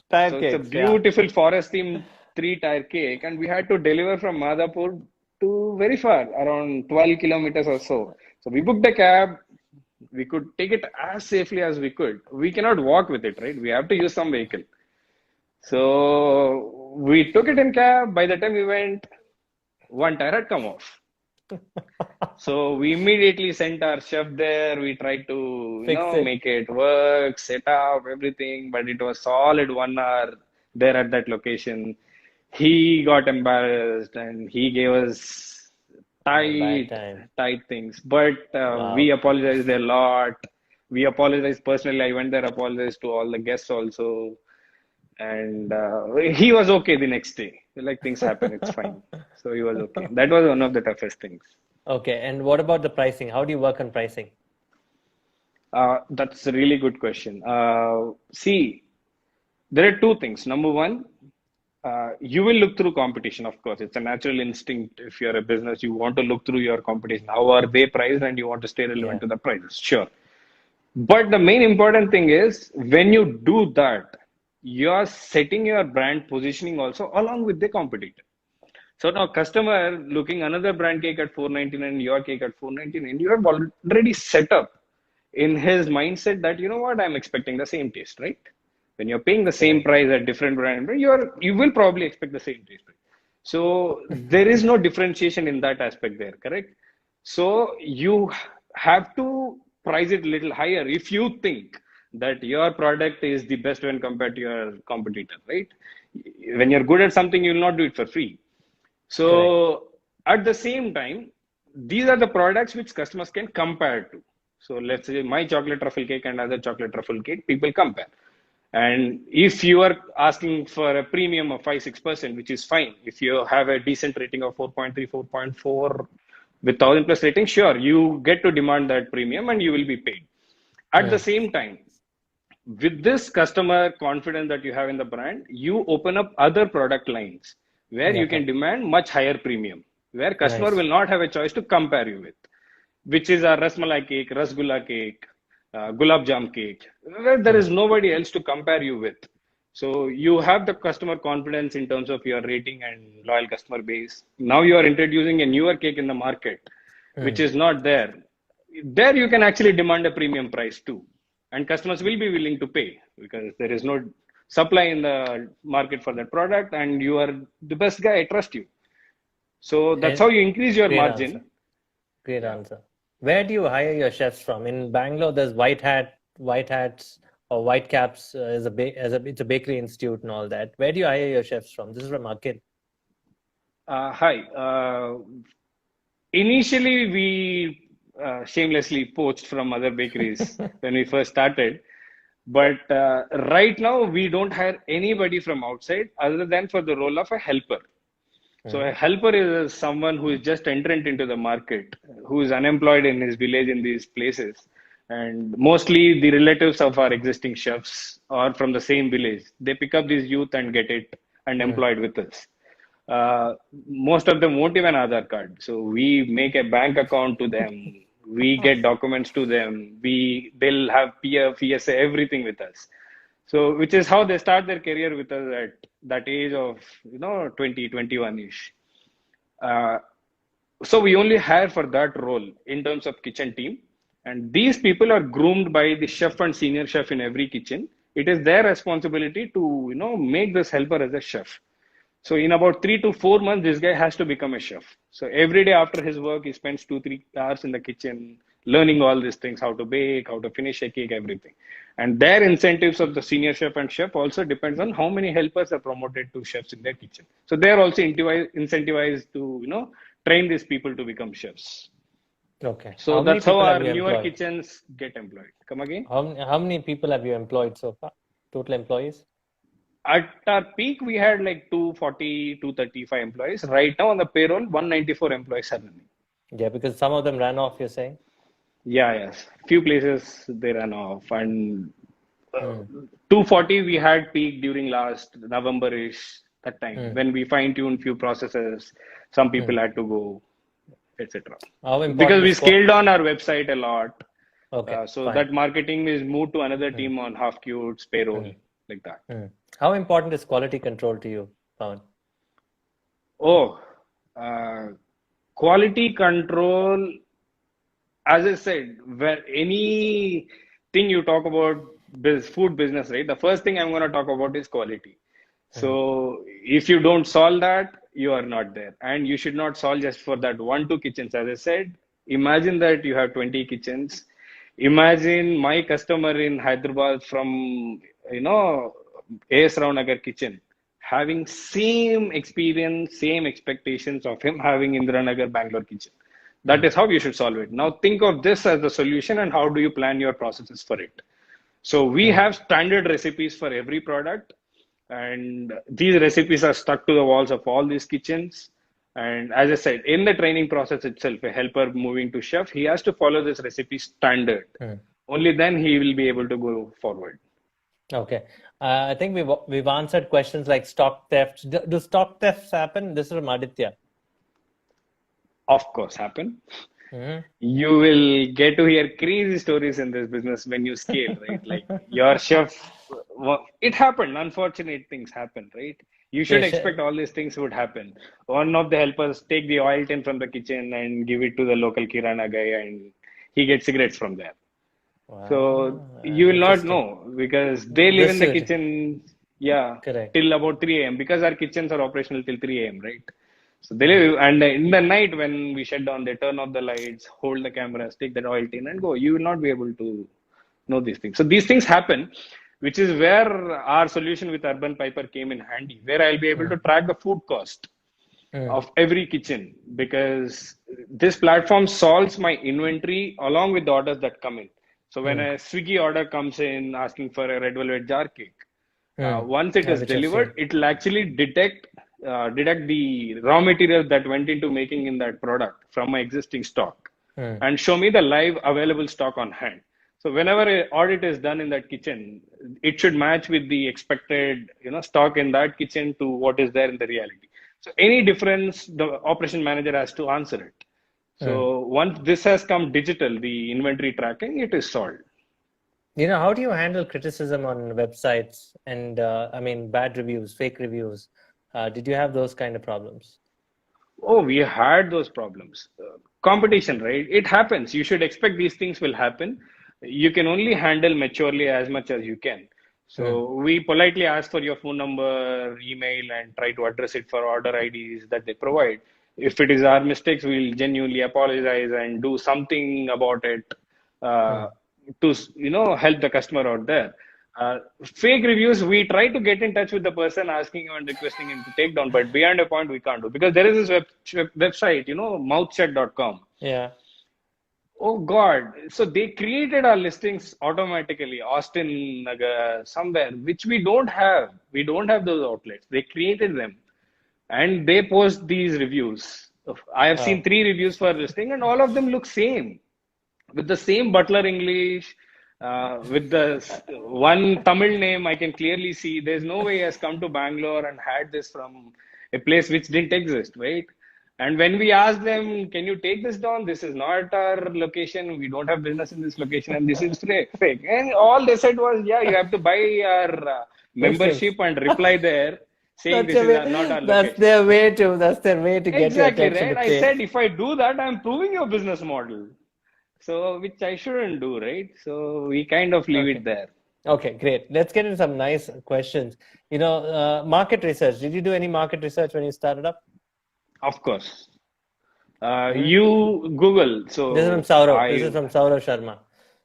Tire So it's a cakes, yeah. beautiful forest themed three tire cake, and we had to deliver from Madhapur to very far, around 12 kilometers or so. So we booked a cab. We could take it as safely as we could. We cannot walk with it, right? We have to use some vehicle. So we took it in cab. By the time we went, one tire had come off. So we immediately sent our chef there. We tried to, Fix it. make it work, set up everything, but it was solid 1 hour there at that location. He got embarrassed and he gave us A bad tight, time. tight things. But we Wow. apologized a lot. We apologized personally. I went there, apologized to all the guests also. And he was okay the next day. Like things happen, it's fine. So he was okay. That was one of the toughest things. Okay, and what about the pricing? How do you work on pricing? That's a really good question. See, there are two things. Number one, you will look through competition, of course. It's a natural instinct. If you're a business, you want to look through your competition. How are they priced? And you want to stay relevant Yeah. to the prices. Sure. But the main important thing is when you do that, you're setting your brand positioning also along with the competitor. So now customer looking another brand cake at 499, your cake at 499, you have already set up in his mindset that you know what, I'm expecting the same taste, right? When you're paying the same Correct. price at different brand, you will probably expect the same taste. Right? So there is no differentiation in that aspect there, correct? So you have to price it a little higher if you think that your product is the best when compared to your competitor, right? When you're good at something, you'll not do it for free. Correct. So at the same time, these are the products which customers can compare to. So let's say my chocolate truffle cake and other chocolate truffle cake, people compare. And if you are asking for a premium of 5 6%, which is fine, if you have a decent rating of 4.3, 4.4 with 1,000 plus rating, sure, you get to demand that premium and you will be paid. At the Hmm. same time, with this customer confidence that you have in the brand, you open up other product lines where you Okay. can demand much higher premium, where customer Nice. will not have a choice to compare you with, which is a rasmalai cake, rasgulla cake, gulab jam cake, where there Hmm. is nobody else to compare you with. So you have the customer confidence in terms of your rating and loyal customer base. Now you are introducing a newer cake in the market, which Hmm. is not there. There you can actually demand a premium price too, and customers will be willing to pay because there is no supply in the market for that product, and you are the best guy. I trust you. So that's how And you increase your great answer. margin. Great Yeah. answer. Where do you hire your chefs from? In Bangalore, there's white hats or white caps it's a bakery institute and all that. Where do you hire your chefs from? This is from Akhil. Hi. Initially, we shamelessly poached from other bakeries when we first started. But right now, we don't hire anybody from outside other than for the role of a helper. So a Mhm. helper is someone who is just entrant into the market, who is unemployed in his village in these places. And mostly the relatives of our existing chefs are from the same village. They pick up these youth and get it and Mm. employed with us. Most of them won't even Aadhaar card. So we make a bank account to them. We get documents to them. They'll have PF, ESA, everything with us. So which is how they start their career with us at that age of 20, 21-ish. Uh, so we only hire for that role in terms of kitchen team. And these people are groomed by the chef and senior chef in every kitchen. It is their responsibility to, make this helper as a chef. So in about 3 to 4 months, this guy has to become a chef. So every day after his work, he spends 2, 3 hours in the kitchen, learning all these things, how to bake, how to finish a cake, everything. And their incentives of the senior chef and chef also depends on how many helpers are promoted to chefs in their kitchen. So they are also incentivized to, train these people to become chefs. Okay. So How many that's how people have our you newer employed? kitchens get employed. Come again? How many people have you employed so far? Total employees? At our peak, we had like 240, 235 employees. Right now on the payroll, 194 employees are running. Yeah, because some of them ran off, you're saying? Yeah, yes. Few places they ran off. And Mm. 240 we had peak during last November-ish, that time. Mm. When we fine-tuned few processes, some people Mm. had to go, etc. How Because important we is scaled on our website a lot. Okay, So fine. that marketing is moved to another Mm. team on half cutes, payroll, Mm. like that. Mm. How important is quality control to you, Pawan? Oh, uh, quality control, as I said, where anything you talk about food business, right? The first thing I'm going to talk about is quality. Mm. So if you don't solve that, you are not there. And you should not solve just for that 1, 2 kitchens. As I said, imagine that you have 20 kitchens. Imagine my customer in Hyderabad from, AS Rao Nagar kitchen having same experience, same expectations of him having Indiranagar Bangalore kitchen. That Mm. is how you should solve it. Now think of this as the solution and how do you plan your processes for it. So we Mm. have standard recipes for every product, and these recipes are stuck to the walls of all these kitchens. And as I said, in the training process itself, a helper moving to chef, he has to follow this recipe standard. Mm. Only then he will be able to go forward. Okay. I think we've answered questions like stock theft. Do stock thefts happen? This is from Aditya. Of course, happen. Mm. You will get to hear crazy stories in this business when you scale, right? Like your chef, it happened. Unfortunate things happen, right? You should Yeah, expect all these things would happen. One of the helpers take the oil tin from the kitchen and give it to the local Kirana guy, and he gets cigarettes from there. So wow, you will not interesting. know because they live in This the is kitchen, yeah, correct. till about 3 a.m. because our kitchens are operational till 3 a.m., right? So they live, and in the night when we shut down, they turn off the lights, hold the cameras, take that oil tin, and go. You will not be able to know these things. So these things happen, which is where our solution with Urban Piper came in handy, where I'll be able Mm. to track the food cost Mm. of every kitchen because this platform solves my inventory along with the orders that come in. So when Mm. a Swiggy order comes in asking for a red velvet jar cake, Mm. once it is Which I've delivered, seen. it will actually detect the raw material that went into making in that product from my existing stock Mm. and show me the live available stock on hand. So whenever an audit is done in that kitchen, it should match with the expected, stock in that kitchen to what is there in the reality. So any difference, the operation manager has to answer it. Mm. So once this has come digital, the inventory tracking, it is solved. How do you handle criticism on websites and I mean bad reviews, fake reviews? Did you have those kind of problems? Oh, we had those problems. Competition, right? It happens. You should expect these things will happen. You can only handle maturely as much as you can. So we politely ask for your phone number, email, and try to address it for order IDs that they provide. If it is our mistakes, we'll genuinely apologize and do something about it uh, to help the customer out there. Fake reviews, we try to get in touch with the person, asking him and requesting him to take down, but beyond a point, we can't do because there is this website, mouthshut.com. Yeah. Oh God. So they created our listings automatically, Austin, somewhere, which we don't have. We don't have those outlets. They created them and they post these reviews. I have seen Oh. 3 reviews for listing and all of them look same with the same butler English, with the one Tamil name. I can clearly see there's no way he has come to Bangalore and had this from a place which didn't exist, right? And when we asked them, can you take this down? This is not our location. We don't have business in this location, and this is fake. And all they said was, yeah, you have to buy our Makes sense. membership and reply there saying That's this their is way. not our That's location. their way to. That's their way to get your Exactly, attention right? to I pay. said if I do that, I'm proving your business model. So, which I shouldn't do, right? So we kind of leave it Okay. there. Okay, great. Let's get into some nice questions. Market research. Did you do any market research when you started up? Of course. Hmm. You Google. This is from So Saurav. This is I from Saurav Sharma.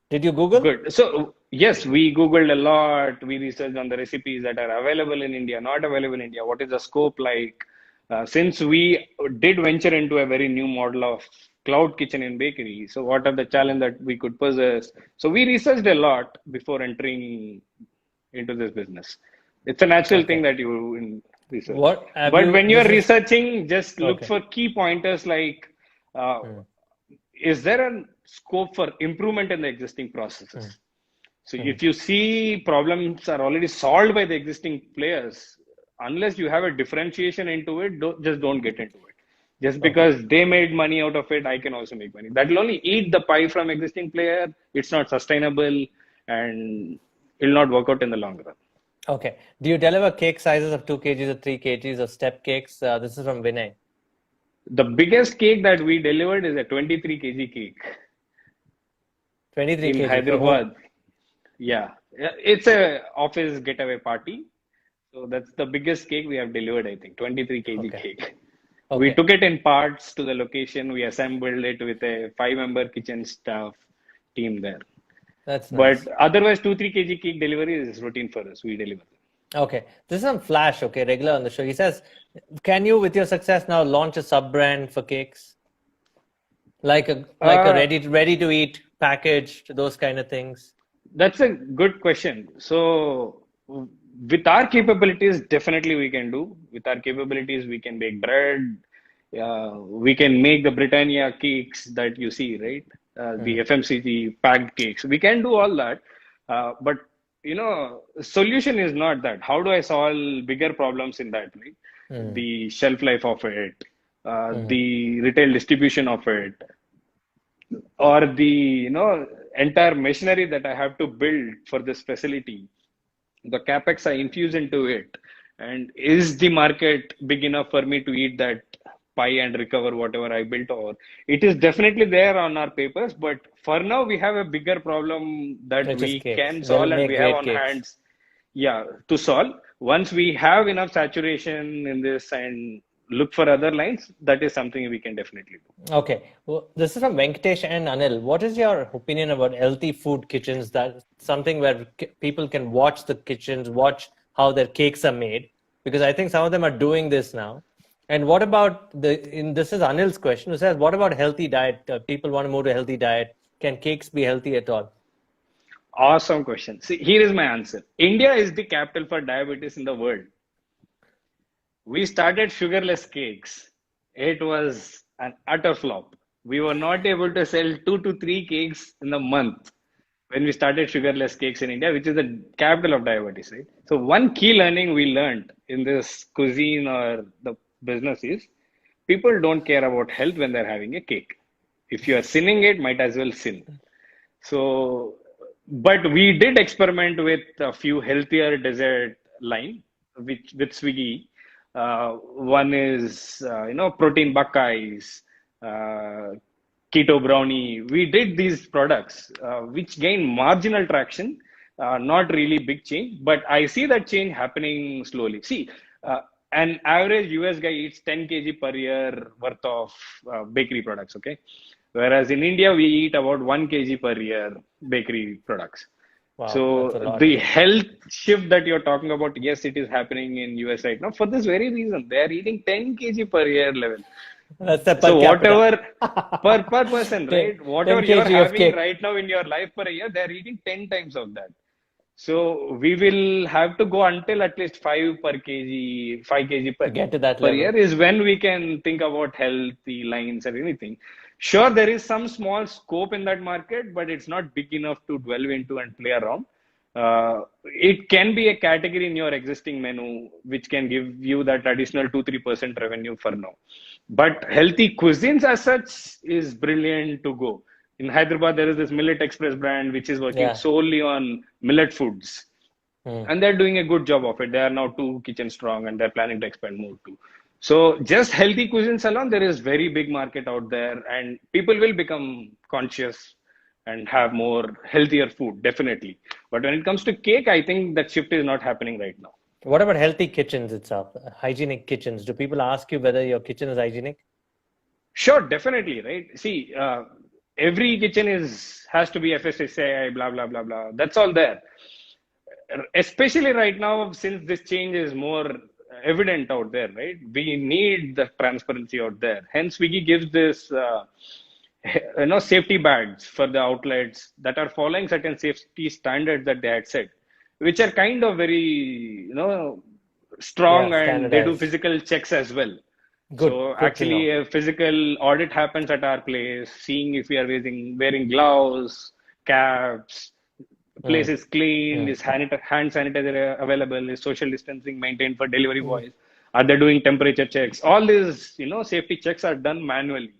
Did you Google? good. So yes, we Googled a lot. We researched on the recipes that are available in India, not available in India. What is the scope like? Since we did venture into a very new model of cloud kitchen and bakery, so what are the challenge that we could possess? So we researched a lot before entering into this business. It's a natural thing Okay. that you research. What have But you? when you're This is researching, just look okay. for key pointers like uh, Hmm. is there a scope for improvement in the existing Hmm. processes? So Hmm. if you see problems are already solved by the existing players, unless you have a differentiation into it, don't get into it. Just Okay. because they made money out of it, I can also make money. That will only eat the pie from existing player. It's not sustainable and it will not work out in the long run. Okay. Do you deliver cake sizes of 2 kgs or 3 kgs of step cakes? This is from Vinay. The biggest cake that we delivered is a 23 kg cake 23 in kg for whom? Hyderabad. Yeah, it's a office getaway party. So that's the biggest cake we have delivered, I think, 23 kg Okay. cake. We Okay. took it in parts to the location. We assembled it with a 5-member kitchen staff team there. That's But nice. otherwise, 2-3 kg cake delivery is routine for us. We deliver. Okay. This is from Flash, okay, regular on the show. He says, can you, with your success now, launch a sub brand for cakes? Like a Uh, ready to eat packaged, those kind of things. That's a good question. So, with our capabilities, definitely we can do. With our capabilities, we can bake bread. We can make the Britannia cakes that you see, right? The Hmm. FMCG packed cakes. We can do all that. But, solution is not that. How do I solve bigger problems in that, right? Hmm. The shelf life of it, Hmm. the retail distribution of it, or the entire machinery that I have to build for this facility, the capex I infuse into it, and is the market big enough for me to eat that pie and recover whatever I built? Or it is definitely there on our papers, but for now we have a bigger problem that Which is we cakes. can They'll solve and we make have great on cakes. hands, yeah, to solve. Once we have enough saturation in this and look for other lines, that is something we can definitely do. Okay. Well, this is from Venkatesh and Anil. What is your opinion about healthy food kitchens? That something where people can watch the kitchens, watch how their cakes are made, because I think some of them are doing this now. And what about this is Anil's question, who says, what about healthy diet? People want to move to a healthy diet. Can cakes be healthy at all? Awesome question. See, here is my answer. India is the capital for diabetes in the world. We started sugarless cakes. It was an utter flop. We were not able to sell 2 to 3 cakes in a month when we started sugarless cakes in India, which is the capital of diabetes, right? So one key learning we learned in this cuisine or the business is people don't care about health when they're having a cake. If you are sinning it, might as well sin. So, but we did experiment with a few healthier dessert line, which with Swiggy. One is protein buckeyes, uh, keto brownie. We did these products which gained marginal traction, Not really big change, but I see that change happening slowly. See, an average US guy eats 10 kg per year worth of bakery products, okay? Whereas in India, we eat about 1 kg per year bakery products. Wow, that's a So lot. the health shift that you're talking about, yes, it is happening in US right now for this very reason. They are eating 10 kg per year level. That's the per So capita. whatever per person, 10, right? Whatever 10 you're kg of having cake. right now in your life per year, they're eating 10 times of that. So we will have to go until at least 5 per kg, 5 kg To get to that per level. year is when we can think about healthy lines or anything. Sure, there is some small scope in that market, but it's not big enough to dwell into and play around. It can be a category in your existing menu, which can give you that additional 2-3% revenue for now. But healthy cuisines as such is brilliant to go. In Hyderabad, there is this Millet Express brand, which is working Yeah. solely on millet foods. Hmm. And they're doing a good job of it. They are now 2 kitchen strong and they're planning to expand more too. So just healthy cuisines alone, there is very big market out there and people will become conscious and have more healthier food, definitely. But when it comes to cake, I think that shift is not happening right now. What about healthy kitchens itself? Hygienic kitchens. Do people ask you whether your kitchen is hygienic? Sure, definitely, right? See, every kitchen is has to be FSSAI, blah blah blah blah. That's all there. Especially right now, since this change is more evident out there, right? We need the transparency out there. Hence, Swiggy gives this, safety badge for the outlets that are following certain safety standards that they had set, which are kind of very, Yeah, strong, and they do standardized. physical checks as well. Good. So Good to actually, know. a physical audit happens at our place, seeing if we are wearing gloves, caps, place Hmm. is clean, Hmm. is hand sanitizer available, is social distancing maintained for delivery boys, are they doing temperature checks? All these, safety checks are done manually.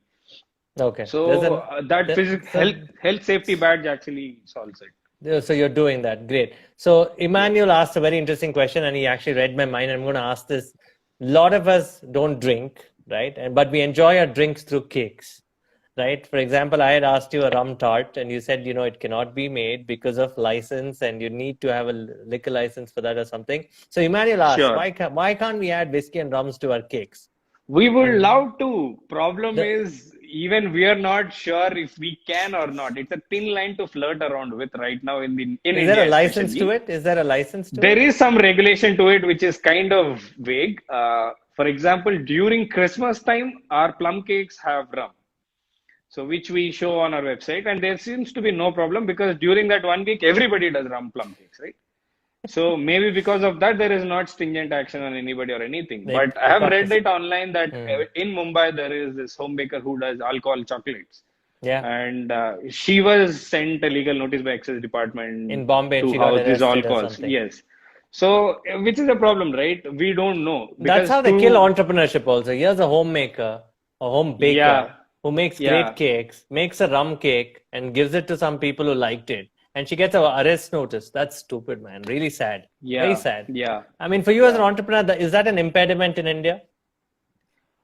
Okay. There's So an that there, physical so health safety badge actually solves it. so you're doing that. Great. So Emmanuel asked a very interesting question, and he actually read my mind. I'm going to ask this. A lot of us don't drink, right? And but we enjoy our drinks through cakes, right? For example, I had asked you a rum tart, and you said, it cannot be made because of license, and you need to have a liquor license for that or something. So Emmanuel asked, Sure. why can't we add whiskey and rums to our cakes? We would And love to. Problem the, is, even we are not sure if we can or not. It's a thin line to flirt around with right now in is there a India, license to especially. it? Is there a license to There it? is some regulation to it, which is kind of vague. For example, during Christmas time, our plum cakes have rum. So, which we show on our website, and there seems to be no problem because during that 1 week, everybody does rum plum cakes, right? So maybe because of that, there is not stringent action on anybody or anything. But I It have got read this. it online that Hmm. in Mumbai there is this home baker who does alcohol chocolates, Yeah. and she was sent a legal notice by Excise Department In Bombay, and to she got house these arrested or alcohols. something. Yes. So which is a problem, right? We don't know That's because how they kill to entrepreneurship also. Here's a homemaker, a home baker yeah, who makes great yeah, cakes, makes a rum cake and gives it to some people who liked it. And she gets a arrest notice. That's stupid, man. Really sad. Very yeah, sad. yeah, I mean, for you as an yeah. entrepreneur, is that an impediment in India?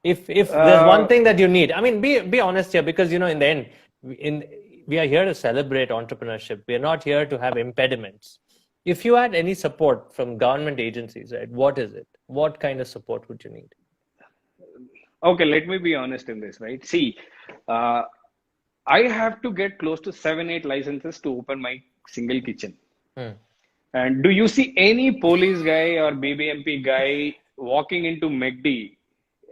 If there's one Uh, thing that you need, I mean, be honest here, because in the end, in we are here to celebrate entrepreneurship. We are not here to have impediments. If you had any support from government agencies, right, what is it? What kind of support would you need? okay, let me be honest in this, right? See, uh, I have to get close to 7, 8 licenses to open my single kitchen. Hmm. And do you see any police guy or BBMP guy walking into McD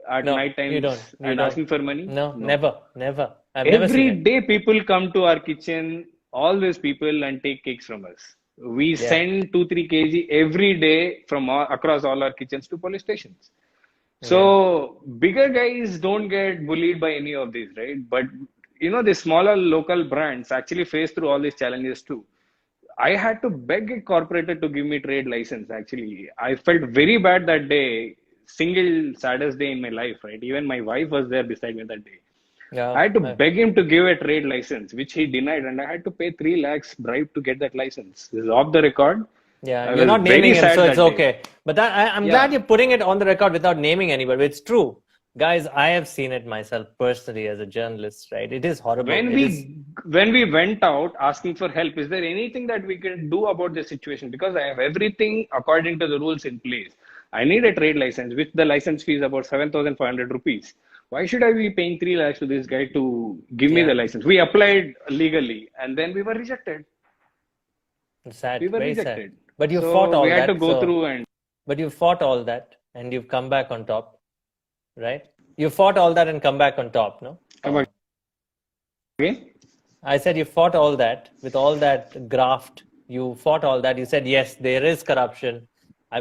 at No, night you don't. times You and don't. asking for money? No, No. never, never. I've never seen Every it. day people come to our kitchen, all these people, and take cakes from us. We Yeah, send 2-3 kg every day from across all our kitchens to police stations. yeah. So bigger guys don't get bullied by any of these, right? But the smaller local brands actually face through all these challenges too. I had to beg a corporator to give me trade license. Actually, I felt very bad that day. Single saddest day in my life, right? Even my wife was there beside me that day. I Yeah. had to beg him to give a trade license, which he denied, and I had to pay 3 lakhs bribe to get that license. This is off the record. Yeah, I you're was not very naming him, so sad it's that day. okay. But I'm glad Yeah, you're putting it on the record without naming anybody. It's true. Guys, I have seen it myself personally as a journalist, right? It is horrible. when It is. we went out asking for help, is there anything that we can do about the situation? Because I have everything according to the rules in place. I need a trade license, which the license fee is about 7,500 rupees. Why should I be paying 3 lakhs to this guy to give me Yeah, the license? We applied legally and then we were rejected. sad, We were very sad. rejected. But you fought So we all had to that. go So, through and but you fought all that and you've come back on top, right? You fought all that and come back on top, no? come again. I said you fought all that with all that graft. You fought all that. You said, yes, there is corruption. I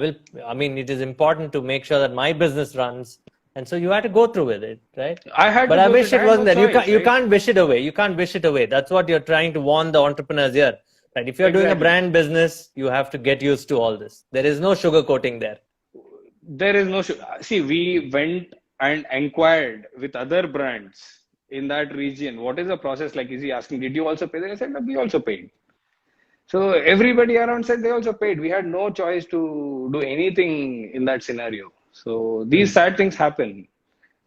mean, it is important to make sure that my business runs. And so you had to go through with it, right? I had But to I go through wish it. I it had wasn't no there. choice, You right? can't wish it away. You can't wish it away. That's what you're trying to warn the entrepreneurs here. Right? If you're doing a Exactly. brand business, you have to get used to all this. There is no sugarcoating there. There is no see, we went and inquired with other brands in that region. What is the process like? Is he asking, did you also pay? I said, "No, we also paid." So everybody around said they also paid. We had no choice to do anything in that scenario. So these Hmm. sad things happen,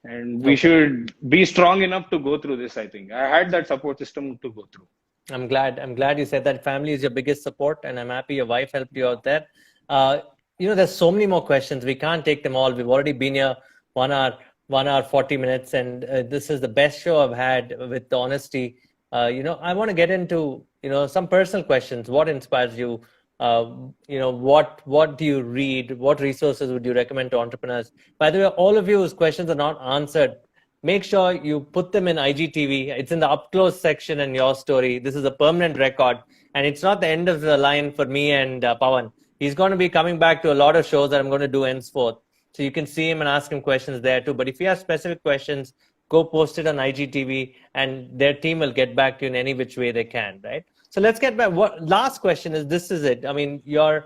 and we Okay. should be strong enough to go through this. I think I had that support system to go through. I'm glad. I'm glad you said that family is your biggest support, and I'm happy your wife helped you out there. Uh, there's so many more questions. We can't take them all. We've already been here 1 hour, 1 hour, 40 minutes, and this is the best show I've had with the honesty. I want to get into some personal questions. What inspires you? What do you read? What resources would you recommend to entrepreneurs? By the way, all of you whose questions are not answered, make sure you put them in IGTV. It's in the up close section in your story. This is a permanent record, and it's not the end of the line for me and Pavan. He's going to be coming back to a lot of shows that I'm going to do henceforth. So you can see him and ask him questions there too. But if you have specific questions, go post it on IGTV, and their team will get back to you in any which way they can, right? So let's get back. What last question is? This is it. I mean, your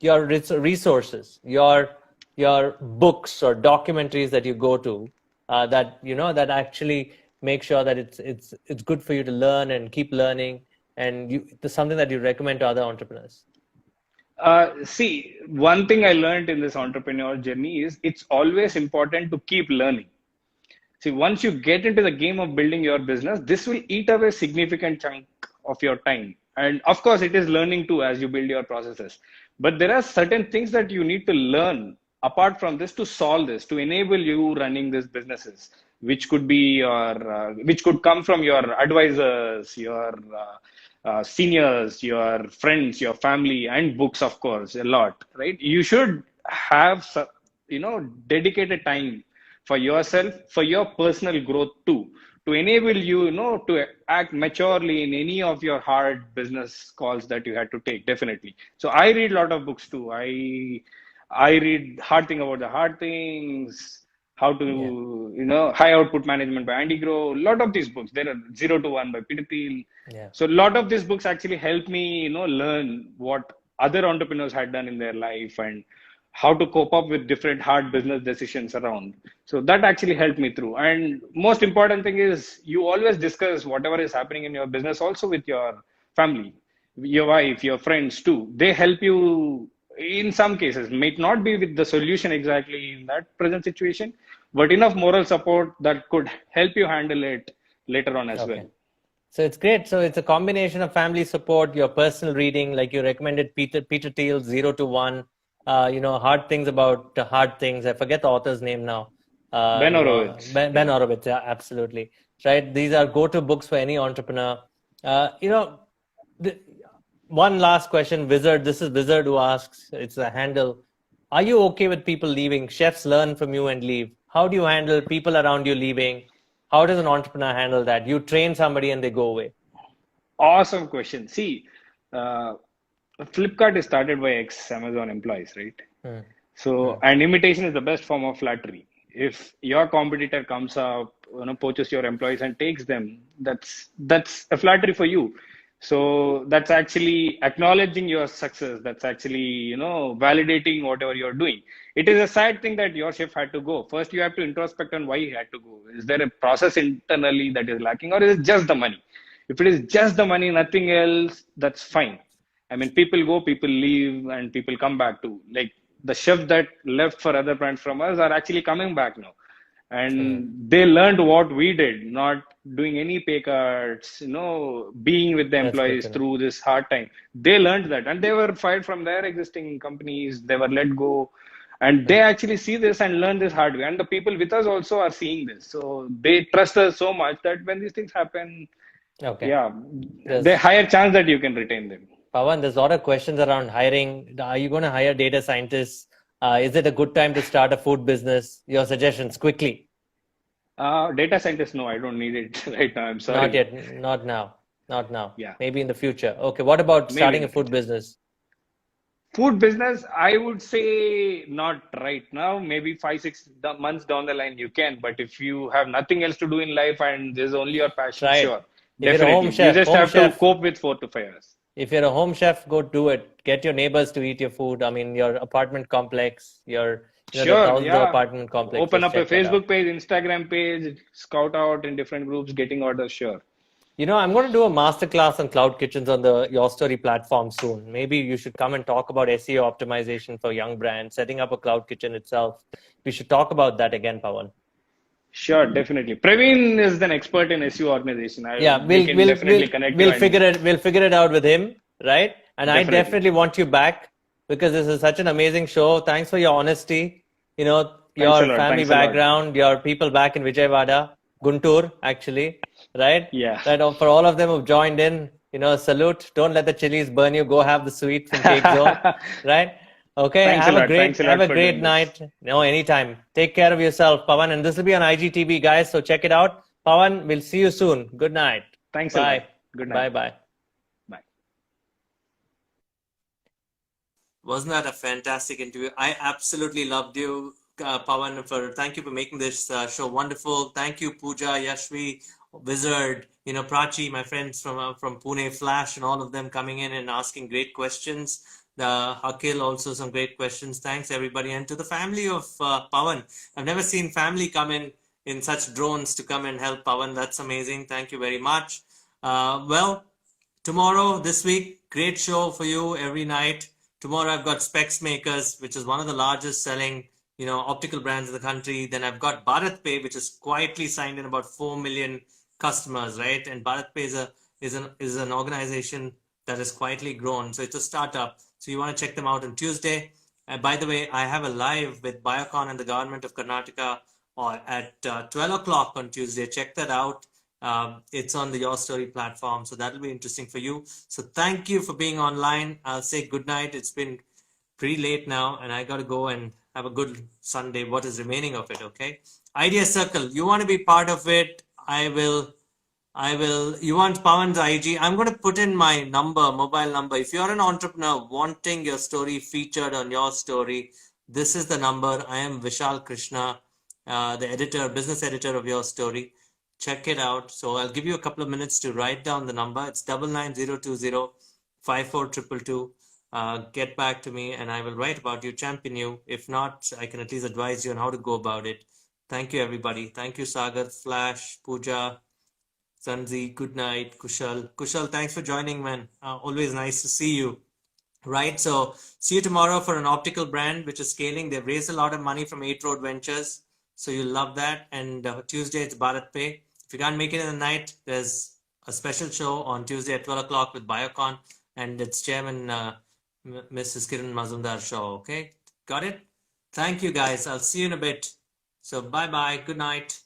resources, your books or documentaries that you go to, that actually make sure that it's good for you to learn and keep learning, and it's something that you recommend to other entrepreneurs. See, one thing I learned in this entrepreneur journey is it's always important to keep learning. See, once you get into the game of building your business, this will eat away a significant chunk of your time. And of course, it is learning too as you build your processes. But there are certain things that you need to learn apart from this to solve this, to enable you running these businesses, which could come from your advisors, your seniors, your friends, your family, and books, of course, a lot, right? You should have, dedicated time for yourself, for your personal growth too, to enable you, to act maturely in any of your hard business calls that you had to take, definitely. So I read a lot of books too. I read Hard Thing About the Hard Things, how to, Yeah, High Output Management by Andy Grove. A lot of these books. There are Zero to One by Peter Thiel. yeah. So a lot of these books actually help me, learn what other entrepreneurs had done in their life and how to cope up with different hard business decisions around. So that actually helped me through. And most important thing is you always discuss whatever is happening in your business also with your family, your wife, your friends too. They help you in some cases, might not be with the solution exactly in that present situation, but enough moral support that could help you handle it later on as well. Okay. So it's great. So it's a combination of family support, your personal reading, like you recommended Peter Thiel's 0 to 1. Hard things about hard things. I forget the author's name now. Ben Horowitz. Ben Horowitz. Yeah, absolutely. Right. These are go-to books for any entrepreneur. Uh, you know, the, One last question, Wizard. This is Wizard who asks. It's a handle. Are you okay with people leaving? Chefs learn from you and leave. How do you handle people around you leaving? How does an entrepreneur handle that? You train somebody and they go away. Awesome question. See, uh, Flipkart is started by ex-Amazon employees, right? Hmm. So, Hmm. and imitation is the best form of flattery. If your competitor comes up, poaches your employees and takes them, that's a flattery for you. So that's actually acknowledging your success. That's actually, validating whatever you're doing. It is a sad thing that your chef had to go. First, you have to introspect on why he had to go. Is there a process internally that is lacking, or is it just the money? If it is just the money, nothing else, that's fine. I mean, people go, people leave, and people come back too. Like the chefs that left for other brands from us are actually coming back now. and they learned what we did, not doing any pay cuts, being with the That's good employees to know. through this hard time. They learned that, and they were fired from their existing companies. They were let go, and they actually see this and learn this hard way. And the people with us also are seeing this, so they trust us so much that when these things happen, Okay. yeah, they There's higher chance that you can retain them. Pawan, there's a lot of questions around hiring. Are you going to hire data scientists? Is it a good time to start a food business? Your suggestions quickly. Data scientists, no, I don't need it right now. I'm Not sorry. yet. Not now. Not now. Yeah, Maybe in the future. Okay. What about maybe in starting a the food future. business? Food business, I would say not right now. Maybe 5, 6 months down the line you can. But if you have nothing else to do in life and this is only your passion, Try it. sure, If you're a definitely. You just home have to chef, cope with 4 to 5 hours. if you're a home chef, go do it. Get your neighbors to eat your food. I mean, your apartment complex, there are Sure, thousands of yeah. apartment Open complexes. up a Check that out. Facebook page, Instagram page, scout out in different groups, getting orders, sure. I'm going to do a masterclass on cloud kitchens on the Your Story platform soon. Maybe you should come and talk about SEO optimization for young brands, setting up a cloud kitchen itself. We should talk about that again, Pawan. Sure, definitely. Praveen is an expert in SEO organization. Yeah, We can definitely connect you and we'll figure it out with him, right? And I definitely. definitely want you back because this is such an amazing show. Thanks for your honesty. Thanks a Your lot. family Thanks a lot. background, your people back in Vijayawada, Guntur, actually, right? Yeah. Right. For all of them who've joined in, salute. Don't let the chilies burn you. Go have the sweet from Cake Zone, right? Okay. Thanks a lot. Thanks a Have lot a for great doing this. night. No, anytime. Take care of yourself, Pawan. And this will be on IGTV, guys. So check it out. Pawan, we'll see you soon. Good night. Thanks a lot. Bye. Good night. Bye bye. Bye. Wasn't that a fantastic interview? I absolutely loved you, Pawan. Thank you for making this show wonderful. Thank you, Pooja, Yashvi, Wizard, Prachi, my friends from Pune, Flash, and all of them coming in and asking great questions. Hakil also some great questions. Thanks everybody, and to the family of Pawan. I've never seen family come in such drones to come and help Pawan. That's amazing. Thank you very much. Well, tomorrow, this week, great show for you every night. Tomorrow I've got Specs Makers, which is one of the largest selling, optical brands in the country. Then I've got Bharat Pay, which is quietly signed in about 4 million customers, right? And Bharat Pay is an organization that has quietly grown. So it's a startup. So you want to check them out on Tuesday. And by the way, I have a live with Biocon and the government of Karnataka at 12 o'clock on Tuesday. Check that out. It's on the Your Story platform, so that'll be interesting for you. So thank you for being online. I'll say good night. It's been pretty late now, and I got to go and have a good Sunday, what is remaining of it, okay? Idea Circle, you want to be part of it? You want Pawan's IG? I'm going to put in my mobile number. If you're an entrepreneur wanting your story featured on Your Story, this is the number. I am Vishal Krishna, the business editor of Your Story. Check it out. So I'll give you a couple of minutes to write down the number. It's 99020 54222. Get back to me and I will write about you, champion you. If not, I can at least advise you on how to go about it. Thank you, everybody. Thank you, Sagar, Flash, Pooja, Sanzi. Good night, Kushal. Kushal, thanks for joining, man. Always nice to see you. Right. So see you tomorrow for an optical brand which is scaling. They've raised a lot of money from 8 Road Ventures. So you'll love that. And Tuesday, it's Bharat Pay. If you can't make it in the night, there's a special show on Tuesday at 12 o'clock with Biocon, and it's Chairman Mrs. Kiran Mazumdar show. Okay, got it? Thank you, guys. I'll see you in a bit. So bye-bye. Good night.